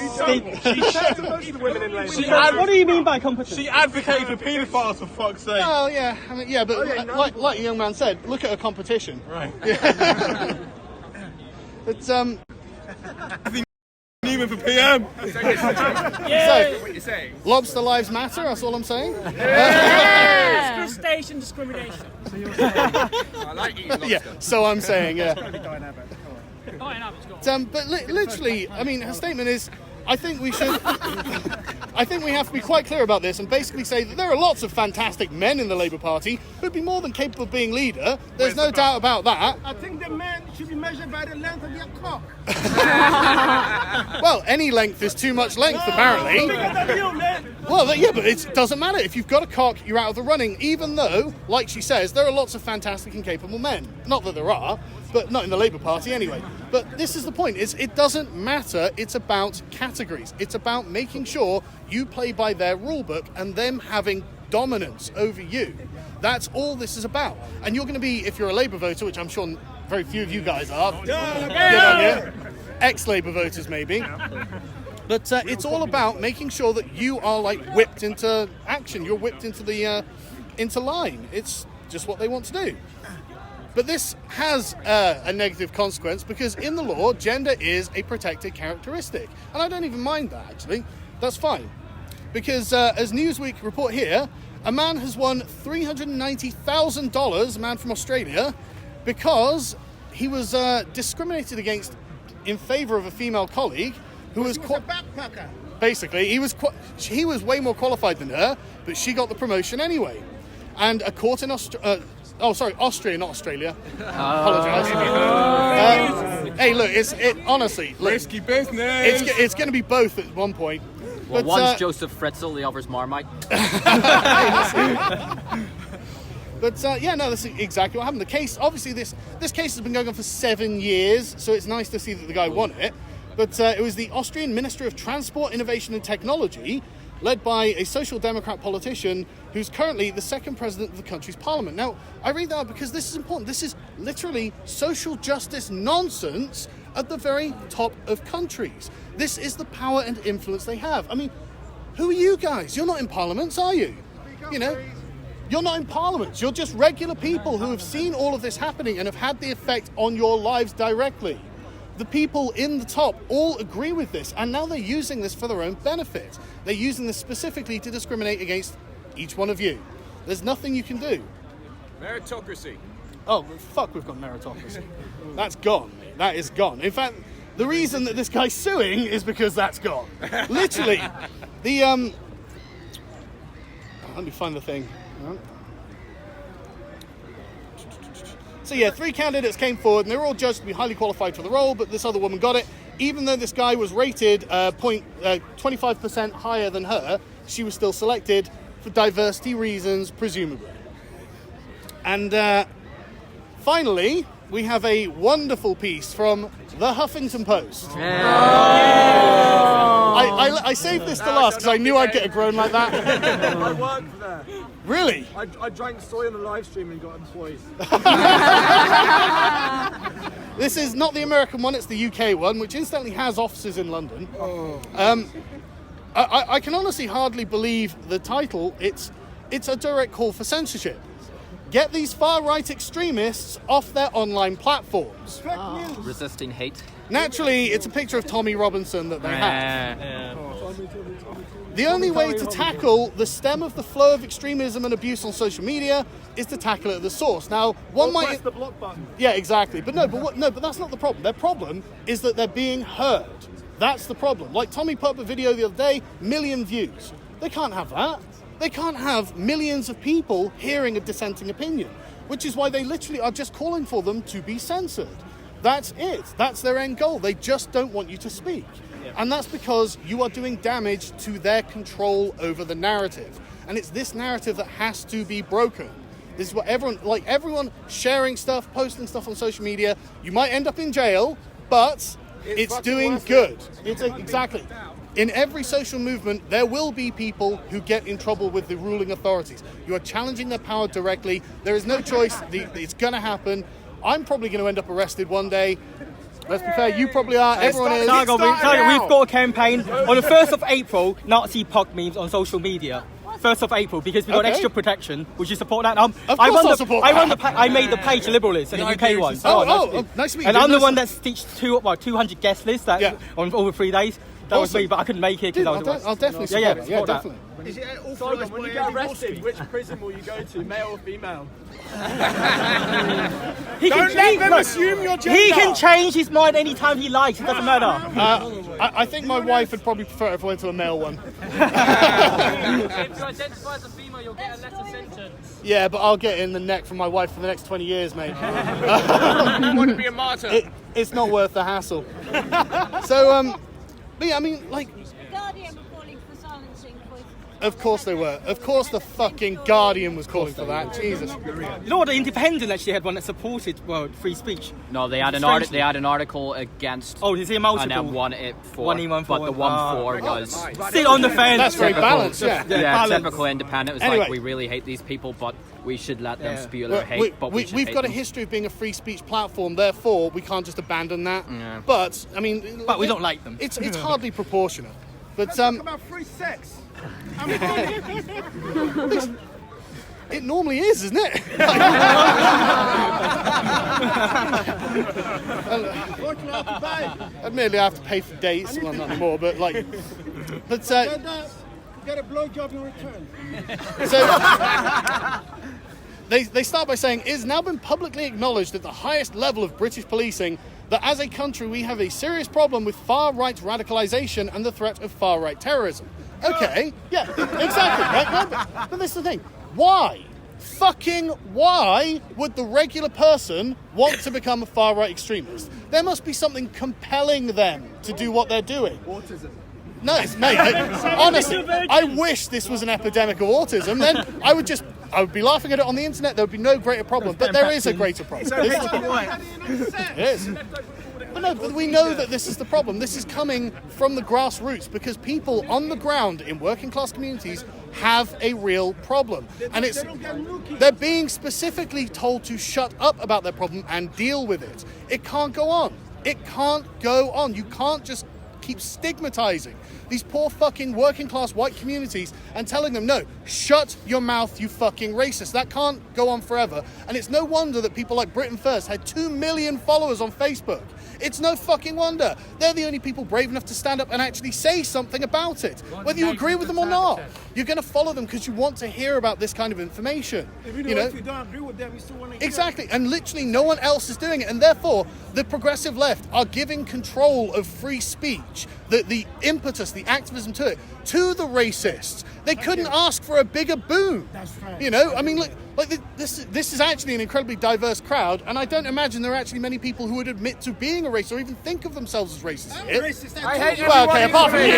She said to most of the women in Labour. What do you mean by competent? She advocated for paedophiles, for fuck's sake. Well, yeah, I mean, yeah, but like the young man said, look at her competition. Right. Yeah. But Newman for PM. So, lobster lives matter. That's all I'm saying. Crustacean discrimination. I like eating lobster. Yeah, so I'm saying. Yeah. But literally, I mean, her statement is, I think we should. I think we have to be quite clear about this and basically say that there are lots of fantastic men in the Labour Party who'd be more than capable of being leader. There's no doubt about that. I think the men should be measured by the length of their cock. Well, any length is too much length, apparently. Well, yeah, but it doesn't matter. If you've got a cock, you're out of the running, even though, like she says, there are lots of fantastic and capable men. Not that there are, but not in the Labour Party anyway. But this is the point, it doesn't matter. It's about categories. It's about making sure you play by their rule book and them having dominance over you. That's all this is about. And you're going to be, if you're a Labour voter, which I'm sure very few of you guys are, ex-Labour voters maybe. But it's all about making sure that you are like whipped into action. You're whipped into line. It's just what they want to do. But this has a negative consequence because in the law, gender is a protected characteristic. And I don't even mind that, actually. That's fine. Because as Newsweek report here, a man has won $390,000, a man from Australia, because he was discriminated against in favour of a female colleague who was... a backpacker. Basically, he was way more qualified than her, but she got the promotion anyway. And a court in Austria, not Australia. Apologise. Hey, look, honestly, look, risky business. It's going to be both at one point. Well, but, one's Joseph Fritzl, the other's Marmite. But yeah, no, that's exactly what happened. The case, obviously, this case has been going on for 7 years, so it's nice to see that the guy won it. But it was the Austrian Minister of Transport, Innovation and Technology, led by a Social Democrat politician who's currently the second president of the country's parliament. Now, I read that because this is important. This is literally social justice nonsense at the very top of countries. This is the power and influence they have. I mean, who are you guys? You're not in parliaments, are you? You know, You're not in parliament. You're just regular people who have seen all of this happening and have had the effect on your lives directly. The people in the top all agree with this, and now they're using this for their own benefit. They're using this specifically to discriminate against each one of you. There's nothing you can do. Meritocracy. Oh, fuck, we've got meritocracy. That's gone, mate. That is gone. In fact, the reason that this guy's suing is because that's gone. Literally. Let me find the thing. So yeah, 3 candidates came forward and they were all judged to be highly qualified for the role, but this other woman got it. Even though this guy was rated 25% higher than her, she was still selected for diversity reasons, presumably. And finally, we have a wonderful piece from the Huffington Post. I saved this to last because I knew I'd get a groan like that. I worked there. Really? I drank soy on the live stream and got employed. This is not the American one, it's the UK one, which incidentally has offices in London. I can honestly hardly believe the title. It's a direct call for censorship. Get these far-right extremists off their online platforms. Resisting hate. Naturally, it's a picture of Tommy Robinson that they have. The only way to tackle the stem of the flow of extremism and abuse on social media is to tackle it at the source. Now, one might press the block button. Yeah, exactly. But but that's not the problem. Their problem is that they're being heard. That's the problem. Like Tommy put up a video the other day, 1 million views. They can't have that. They can't have millions of people hearing a dissenting opinion, which is why they literally are just calling for them to be censored. That's it. That's their end goal. They just don't want you to speak. And that's because you are doing damage to their control over the narrative. And it's this narrative that has to be broken. This is what everyone sharing stuff, posting stuff on social media, you might end up in jail, but it's doing good. Exactly. In every social movement, there will be people who get in trouble with the ruling authorities. You are challenging their power directly. There is no choice. It's going to happen. I'm probably going to end up arrested one day. Let's be fair, you probably are. Everyone is. Sargon, we've got a campaign on the 1st of April, Nazi pug memes on social media. 1st of April, because we've got extra protection. Would you support that? Of course I'll support that. I made the page Liberalist, and the UK one. Nice to meet you. And I'm the one that stitched 200 guest lists on over 3 days. That was me, but I couldn't make it because I was. I'll definitely support that. Yeah, definitely. Is it authorised when you get arrested? Which prison will you go to, male or female? Don't let them assume your gender. He can change his mind anytime he likes. It doesn't matter. I think my wife would probably prefer if I went to a male one. If you identify as a female, you'll get a lesser sentence. Yeah, but I'll get in the neck from my wife for the next 20 years, mate. You want to be a martyr? It's not worth the hassle. So, but yeah, I mean, like. Guardian were calling for silencing voices. Of course they were. Of course the fucking Guardian was calling for that. Jesus. You know what? The Independent actually had one that supported free speech. No, they had an article against. Oh, is he a multiple? And then one it for. One but the one for was. Still on the fence. That's very balanced. Yeah, typical Independent. It was like, we really hate these people, but we should let them spew their hate. But we've got a history of being a free speech platform, therefore we can't just abandon that. Yeah. But I mean, we don't like them. It's hardly proportionate. But Let's talk about free sex. It normally is, isn't it? Admittedly, I have to pay for dates. Well, not anymore, but like. But get a blowjob in return. So they start by saying, it has now been publicly acknowledged at the highest level of British policing that as a country we have a serious problem with far-right radicalisation and the threat of far-right terrorism. Okay, yeah, exactly, right? No, but this is the thing. Why? Fucking why would the regular person want to become a far-right extremist? There must be something compelling them to do what they're doing. Autism. No, mate, honestly, I wish this was an epidemic of autism. Then I would be laughing at it on the internet. There would be no greater problem. But there is a greater problem. It is. But we know that this is the problem. This is coming from the grassroots because people on the ground in working class communities have a real problem. And they're being specifically told to shut up about their problem and deal with it. It can't go on. It can't go on. You can't just keep stigmatizing these poor fucking working class white communities and telling them, no, shut your mouth, you fucking racist. That can't go on forever. And it's no wonder that people like Britain First had 2 million followers on Facebook. It's no fucking wonder. They're the only people brave enough to stand up and actually say something about it. Whether you agree with them or not, you're going to follow them because you want to hear about this kind of information. If you don't agree with them, you still want to hear Exactly, and literally no one else is doing it, and therefore the progressive left are giving control of free speech, the impetus, the activism to it, to the racists. They couldn't ask for a bigger boon. That's right. You know, I mean, this is actually an incredibly diverse crowd, and I don't imagine there are actually many people who would admit to being a racist or even think of themselves as racist. I'm racist. I hate well, okay, apart from you.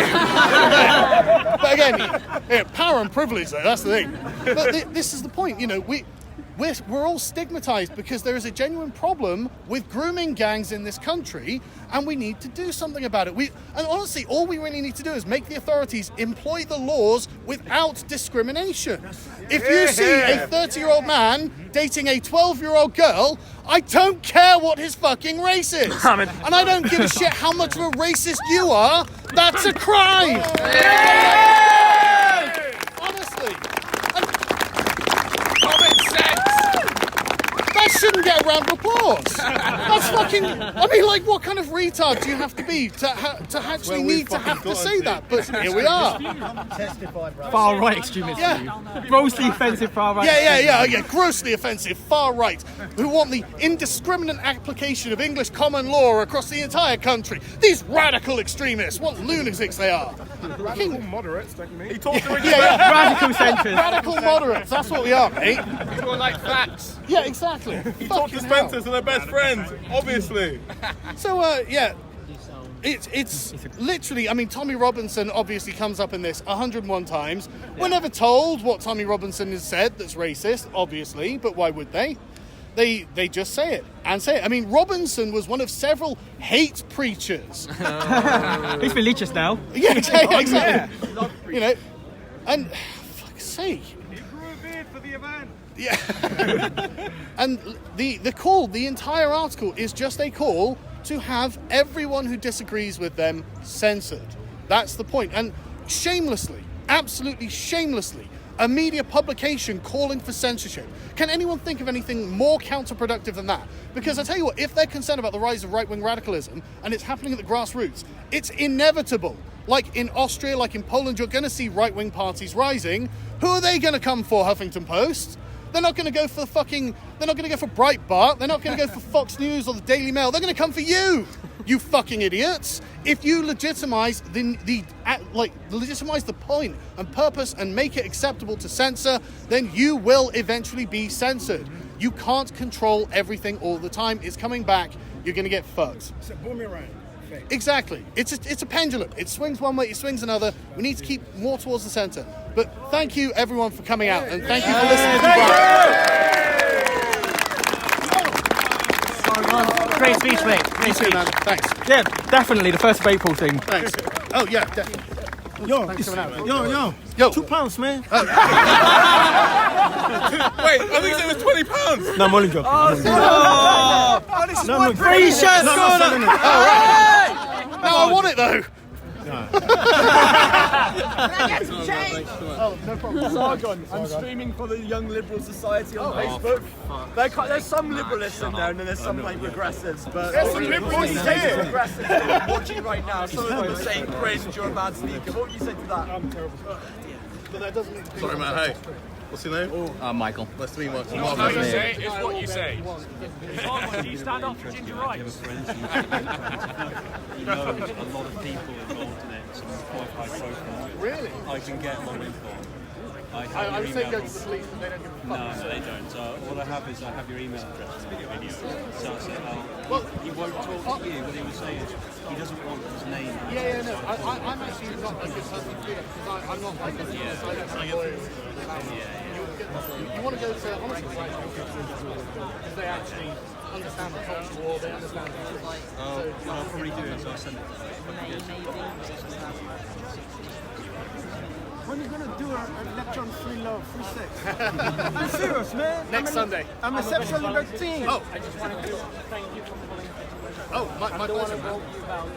But again, power and privilege, though, that's the thing. But this is the point, you know, we're all stigmatized because there is a genuine problem with grooming gangs in this country, and we need to do something about it. And honestly, all we really need to do is make the authorities employ the laws without discrimination. If you see a 30-year-old man dating a 12-year-old girl, I don't care what his fucking race is. And I don't give a shit how much of a racist you are. That's a crime. Honestly. That shouldn't get a round of applause. That's fucking... I mean, like, what kind of retard do you have to be to actually need to have to say that? But here we are. Far right extremists. Yeah. Grossly offensive far right. Yeah. Grossly offensive far right, who want the indiscriminate application of English common law across the entire country. These radical extremists. What lunatics they are. Radical moderates, don't you mean? He talks yeah. Radical centrists. Radical moderates. That's what we are, mate. People like facts. Yeah, exactly. He talks to Spencer, so they're best friends, obviously. So, it's literally, I mean, Tommy Robinson obviously comes up in this 101 times. We're never told what Tommy Robinson has said that's racist, obviously, but why would they? They just say it and say it. I mean, Robinson was one of several hate preachers. He's religious now. Yeah, exactly. Yeah. You know, and fuck's sake. He grew a beard for the event. Yeah. And the entire article is just a call to have everyone who disagrees with them censored. That's the point. And shamelessly, absolutely shamelessly, a media publication calling for censorship. Can anyone think of anything more counterproductive than that? Because I tell you what, if they're concerned about the rise of right-wing radicalism and it's happening at the grassroots, it's inevitable. Like in Austria, like in Poland, you're going to see right-wing parties rising. Who are they going to come for, Huffington Post? They're not going to go for they're not going to go for Breitbart. They're not going to go for Fox News or the Daily Mail. They're going to come for you, you fucking idiots. If you legitimize legitimize the point and purpose and make it acceptable to censor, then you will eventually be censored. You can't control everything all the time. It's coming back. You're going to get fucked. It's a boomerang. Exactly. It's a pendulum. It swings one way, it swings another. We need to keep more towards the centre. But thank you, everyone, for coming out, and thank you for listening to Brian. Great speech, mate. Great speech. Thanks. Yeah, definitely the 1st of April thing. Thanks. Oh, yeah, definitely. Yo, Yo. £2, man. Wait, I think it was £20. No, I'm only joking. Oh, this is one free shirt. No, I want it though. No problem. Sargon, I'm streaming for the Young Liberal Society on Facebook. There's some liberalists in there, and then there's some like progressives. But there's some liberals here. Progressives watching right now. Some of them are saying, "Cringe, you're a bad speaker." What would you say to that? I'm terrible. But that doesn't. Sorry, man. Hey. What's your name? Michael. Nice to meet you, Michael. What you say is what you say. Do you stand up for ginger rights? You know a lot of people involved in it, some quite high profile. Really? I can get more info. I would say go to the police, but they don't give a fuck. No, they don't. All I have is I have your email address to your video. So I said, he won't talk to you. What he was saying is he doesn't want his name. No. I'm actually not a good person to do that because I'm not like a lawyer. You want to go to honestly right because they actually understand the cultural war, they understand the history. What I'll probably do is I'll send it to When are you gonna do a lecture on free love, free sex? I'm serious, man. Next Sunday. I'm a sexual libertine. Oh. I just wanted to thank you for calling. Oh, my I don't want to pleasure, roll you about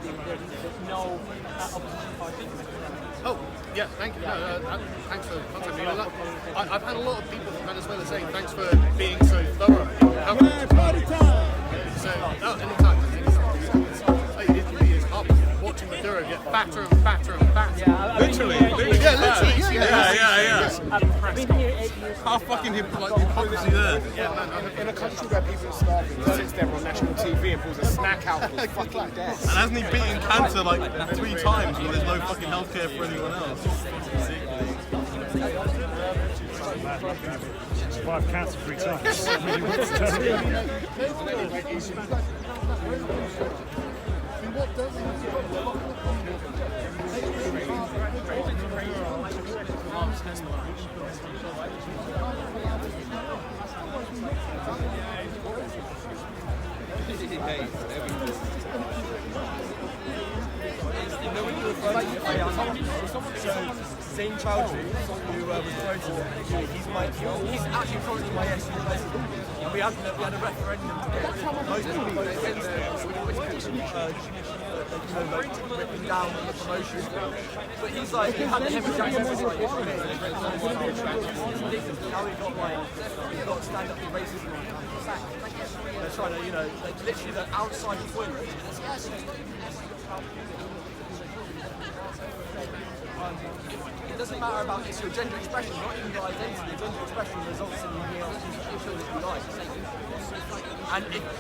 there's no opposition party. Oh, yeah, thank you. Thanks for contacting me. I've had a lot of people from Venezuela saying thanks for being so thorough. Party time! So, anytime. It's up watching Maduro get fatter and fatter and fatter. Yeah, literally. Yeah. I've been here 8 years. How fucking hypocrisy there. Yeah, man, in a country where people are starving, he sits there on national TV and pulls a snack out for his fucking desk. And hasn't he beaten cancer like 3 times when there's no fucking healthcare for anyone else? Survived cancer 3 times. Really wants to tell Zain Chowdhury, who was voted, he's actually currently my ex-president, and we had a referendum to get most people against it, written down on the promotion. But he's like, he had the hemorrhagic society for me. Now we've got we've got to stand up to racism. They're trying to, like literally the outside point. It doesn't matter about it's your gender expression, not even your identity. Gender expression results in you being able to feel that you like.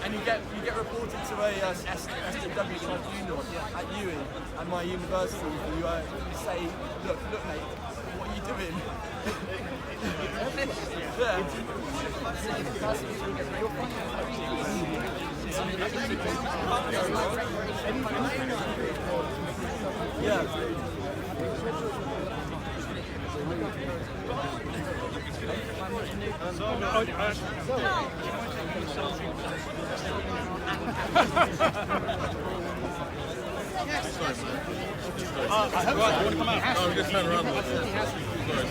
And you get reported to a SW tribunal at UWE at my university. You say, look, mate, what are you doing? Yeah.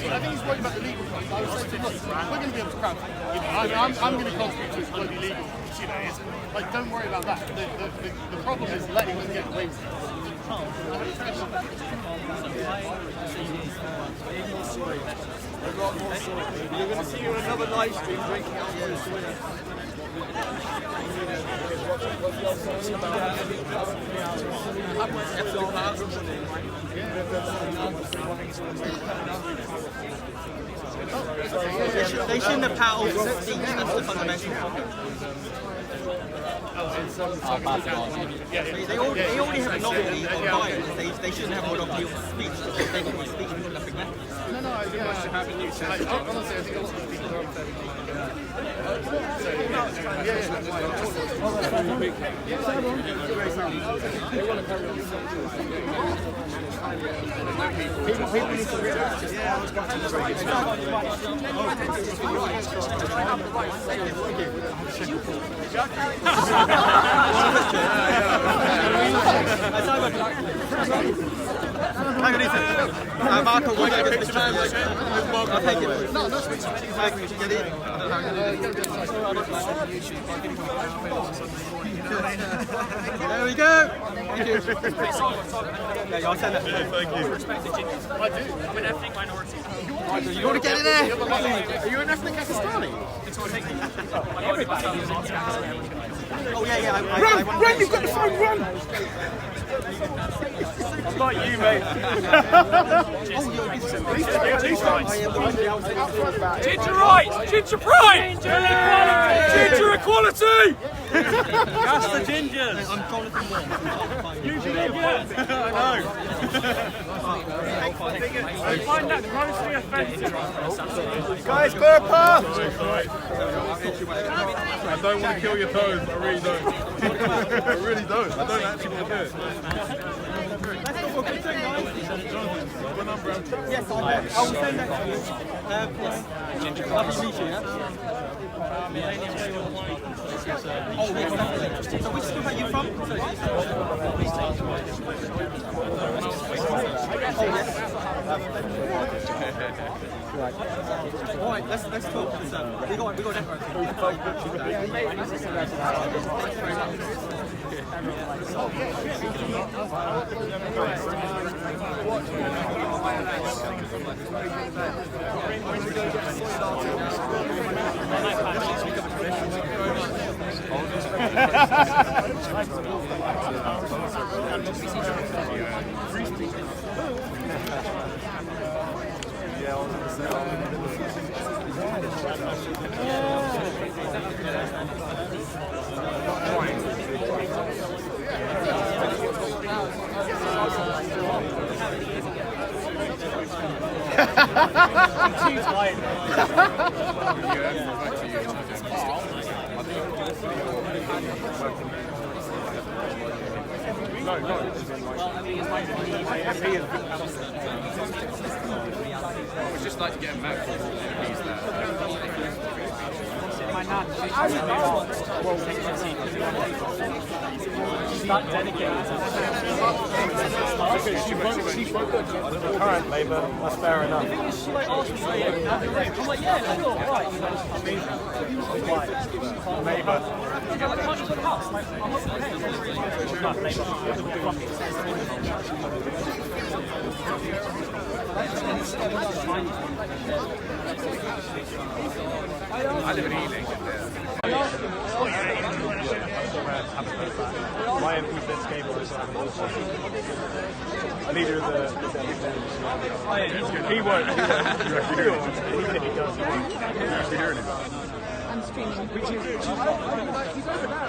I think he's worried about the legal front. I was saying to him, look, we're going to be able to crowd. I'm going to contribute to it bloody legal. It's, like, don't worry about that. The problem is letting them get away with it. You're going to see you in another live stream drinking alcohol. They shouldn't have paddled the fundamental They already have a monopoly on violence. They shouldn't have a monopoly on speech. They can speech with nothing left. No, I think I should have a new test. Honestly, I think a lot of people are unfairly People need to realize. Hang on, Ethan. Marco, why don't you get the picture? I'll take it. No, that's get it. There we go. Thank you. Yeah, I'll send it. Thank you. I do. I'm an ethnic minority. You want to get in there? Are you an ethnic Pakistani? Oh, yeah. Run! You've got the phone, run! Like you, mate. Ginger rights! Ginger pride! Ginger equality! That's the gingers! I'm Jonathan Moore. You believe it? I I find that grossly offensive. Guys, clear a path! I don't want to kill your toes, I really don't. I really don't. I don't actually want to do it. Yes, I will send that to you. Lovely to meet you, yeah? Oh, yes, definitely. So which school are you from? Oh, yes. Alright, let's talk. We got I would just like to get him back. Current Labour, that's fair enough. I live in Ealing. My MP Vince Cable is leader of the He won't. He does. I'm streaming.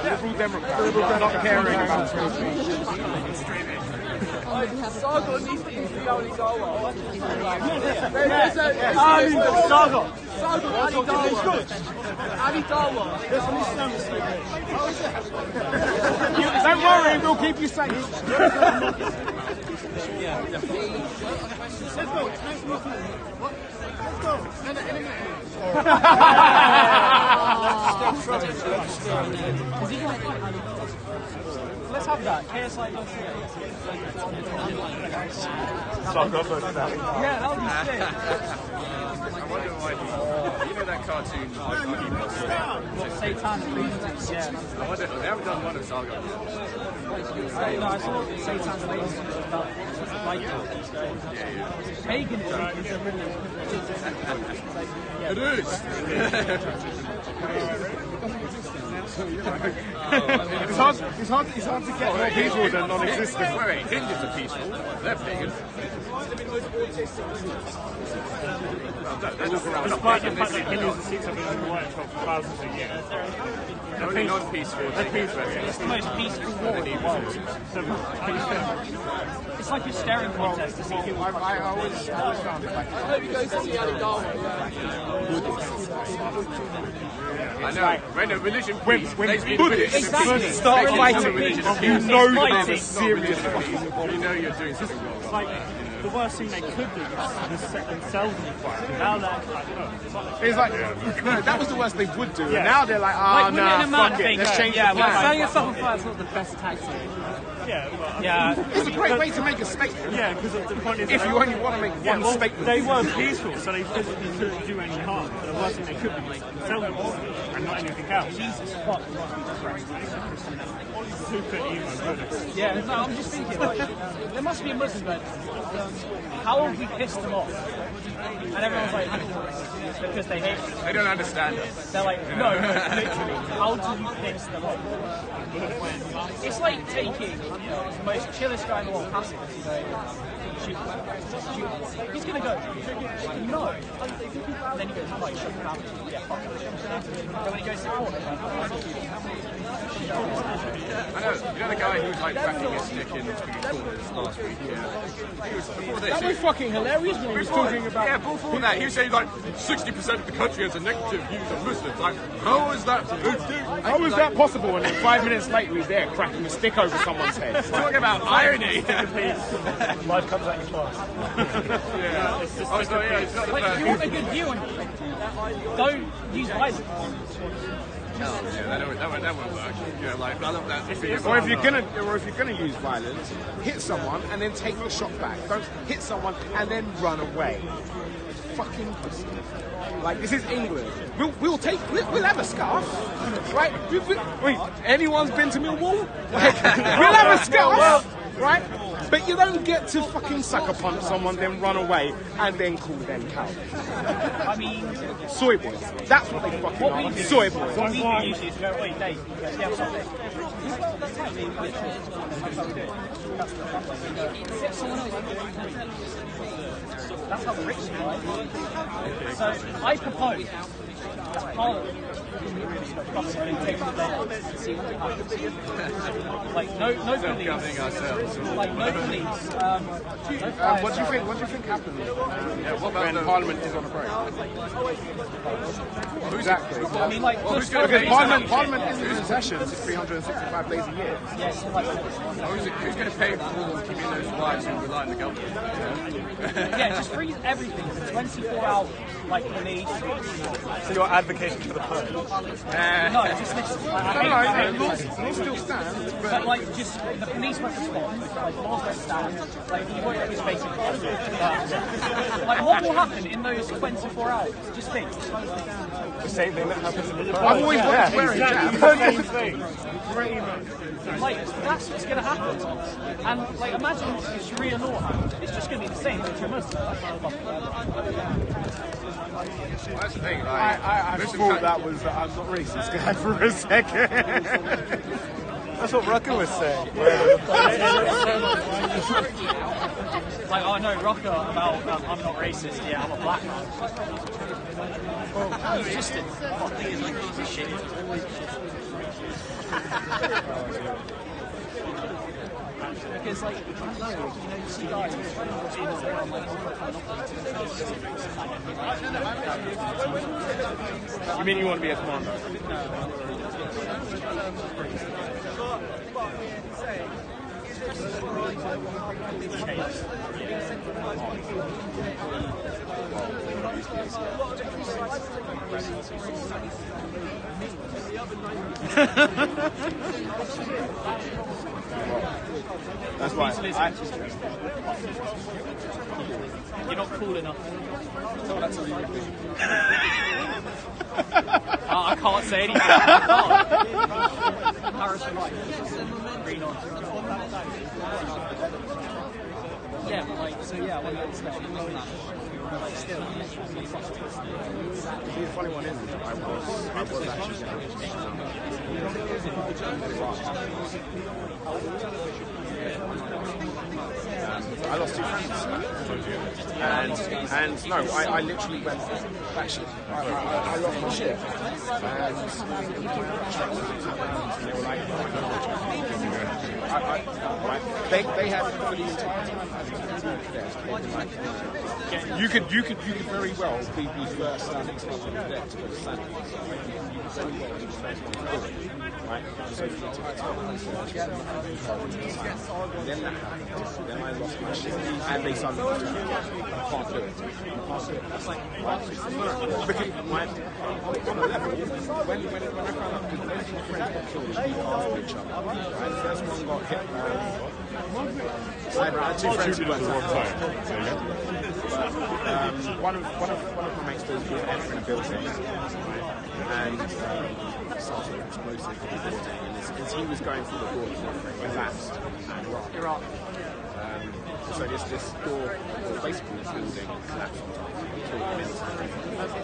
Liberal Democrats not caring about streaming. Sargon needs to use the only goal. Sargon. Ali Dawa. Don't worry, we'll keep you safe. Let's have that. KSI Sargon versus Ali. Yeah, that would be sick. I wonder why you know that cartoon Satan. Yeah. I wonder they haven't done one of Sargon. No, I saw Satan's latest one about paganism is a really It is. It's hard to get more peaceful than non-existent. Wait, Hindus are peaceful. They're pagan. Despite the fact that millions of Sikhs have been on the right for thousands of years. Only non-peaceful. It's the most peaceful war in the world. It's like a staring contest to see who. I always found it like I hope you go to see Ali Dawa. I know. When a religion peace, when Buddhists start fighting, you know that they're serious. You know you're doing something wrong. It's like the worst thing they could do is set themselves on fire. Now they're like, It's like, no, that was the worst they would do. And now they're like, oh, no, fuck it, let's change the plan. Setting yourself on fire is not the best tactic. Yeah, It's a great way to make a statement. Yeah, because the point is, if you only want to make one statement. They weren't peaceful, so they physically couldn't do any harm. But the worst thing they could do was themselves on fire and not anything else. Jesus fuck. Super emo Buddhist. Yeah, no, I'm just thinking, like, there must be a Muslim version. How have we pissed them off? And everyone's like, because they hate us. They don't understand us. They're like, no, literally, how do you piss them off? It's like taking the most chillest guy in the world, passive, you know, shoot. He's gonna go, no. And then he goes, like, shut the mouth. Yeah, fuck it. And when he goes to court, they're like, I know. You know the guy who was like cracking his stick in between corners last week? Yeah. He was before this. That was fucking hilarious when he was talking about. Yeah, before that, he was saying like 60% of the country has a negative view on Muslims. Like, how is that? How is that possible? And then 5 minutes later, he's there cracking a stick over someone's head. Talking about irony. Life comes at you fast. Yeah. It's not the like, if you want a good view on you, don't use violence. that won't work. You know, like, I love that. Or if you're gonna use violence, hit someone and then take the shot back. Don't hit someone and then run away. Fucking like, this is England. We'll have a scarf, right? Wait, anyone's been to Millwall? Like, we'll have a scarf, right? But you don't get to fucking sucker punch someone, then run away, and then call them cowards. I mean, soy boys. That's what they fucking are. Soy boys. What we do usually is go, wait, Dave, yeah, something. That's how rich you are. So I propose, as part of like no police, like no police. What do you think happens when Parliament is on a break? Exactly. I mean, like, because Parliament isn't in session 365 days a year. Yes. Who's going to pay for keeping those lives who rely on the government? Yeah, just freeze everything. 24 hours, like police. So you're advocating for the purge? No, just listen. Laws still stand, but like, just the police won't respond. Like, laws won't stand. Like, you won't have his basic like, what will happen in those 24 hours? Just think. The same thing that happens in the purge. I've always wanted to wear a hijab. Like, that's what's going to happen. And, like, imagine if Sharia law happened. It's just going to be the same if you're Muslim. That's the thing. I thought that was I'm not racist guy for a second. That's what Rucker was saying. Like, oh no, Rucker about I'm not racist. Yeah, I'm a black man. Well, he's just a shit. Because, like, I don't know, you see guys You mean you want to be a commander? That's why you're not cool enough. I can't say anything. Paris for life. Green on. Yeah, but like, so yeah, when it's like still. The funny one is I was I lost 2 friends, and no, I literally went actually I lost my shit, and they were like, they had fully you could very well be the first ex-husband of debt to go to Santa. You could very well be the first one to do it, right? So you need to then that happened, then I lost my shit, and they suddenly I can't do it. Because on a level, when I found out that my friends got killed after each other, right? The first one got hit I had 2 friends who went one of my mates was entering a building and started an explosive in the building, and as he was going through the door, he collapsed and Iraq. So this door, basically this building collapsed on top and killed him instantly.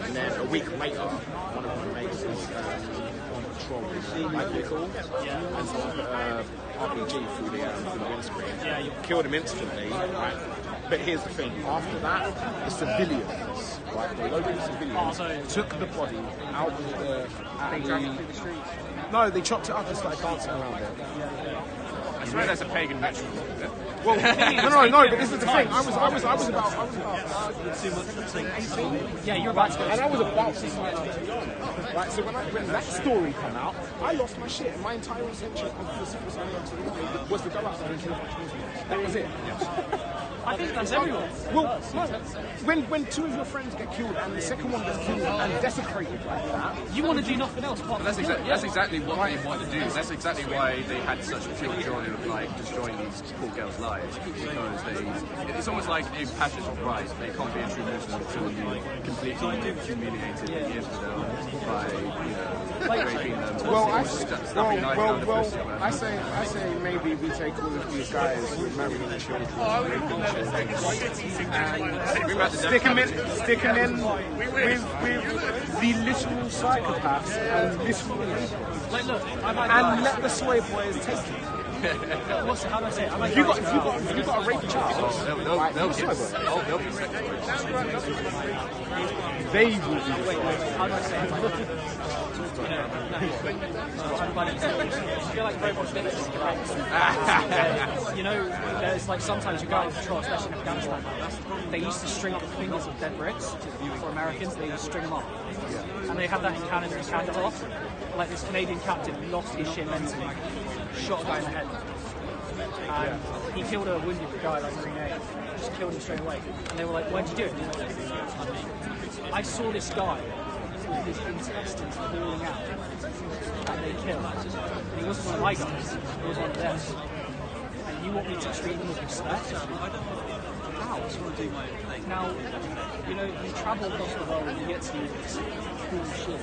And then a week later, one of my mates was on patrol with my vehicle and someone put RPG through the windscreen. Killed him instantly, right? But here's the thing, after that, the civilians, right, the local civilians took the body out of the street. No, they chopped it up and started dancing around it. I swear that's a pagan ritual. Well, no, but this is the thing. I was about 18. Yeah, you're about to go. And I was about to sign. Right, so when that story came out, I lost my shit. And my entire intention of the Super Saiyan was to go out there and kill a bunch of Muslims. That was it. I think that's everyone. Well, when two of your friends get killed and the second one gets killed and desecrated like that, you want to do nothing else. That's exactly what they want to do. That's exactly why they had such pure joy of like destroying these poor girls' lives, because it's almost like a passion of pride. They can't be a true Muslim until you completely humiliated the infidel by raping them. I say maybe we take all of these guys with marrying the children, raping children, and stick them in with the literal psychopaths and literal and let the soy boys take it. How do I say it? If you got a rape child, they will be. Wait, how do I say it? You know, there's like sometimes you go on patrol, especially in Afghanistan. They used to string up the fingers of dead Brits for Americans. They used to string them up, and they had that in Canada and Kandahar. Like this Canadian captain lost his shit mentally, shot a guy in the head, and he killed a wounded guy like grenade, just killed him straight away. And they were like, "Why'd you do it?" I saw this guy with his intestines falling out, and they killed. And he wasn't one of my guys; he was one of theirs. And you want me to treat them with respect? How? Now, you know, you travel across the world and you get to this cool shit.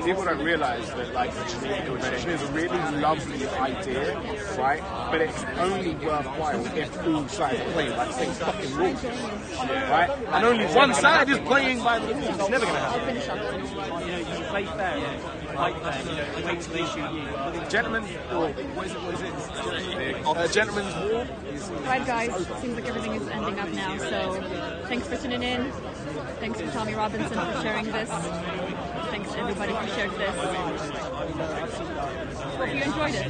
People don't realise that like tradition is a really lovely idea, right? But it's only worthwhile if all sides are playing by the same fucking rules, right? And only one side is playing by the rules. It's never going to happen. You know, you play fair, fight fair, wait till they shoot you. Gentlemen's war. Gentlemen's war. Right, guys. Seems like everything is ending up now. So, thanks for tuning in. Thanks for Tommy Robinson for sharing this. Thanks to everybody who shared this. Hope you enjoyed it.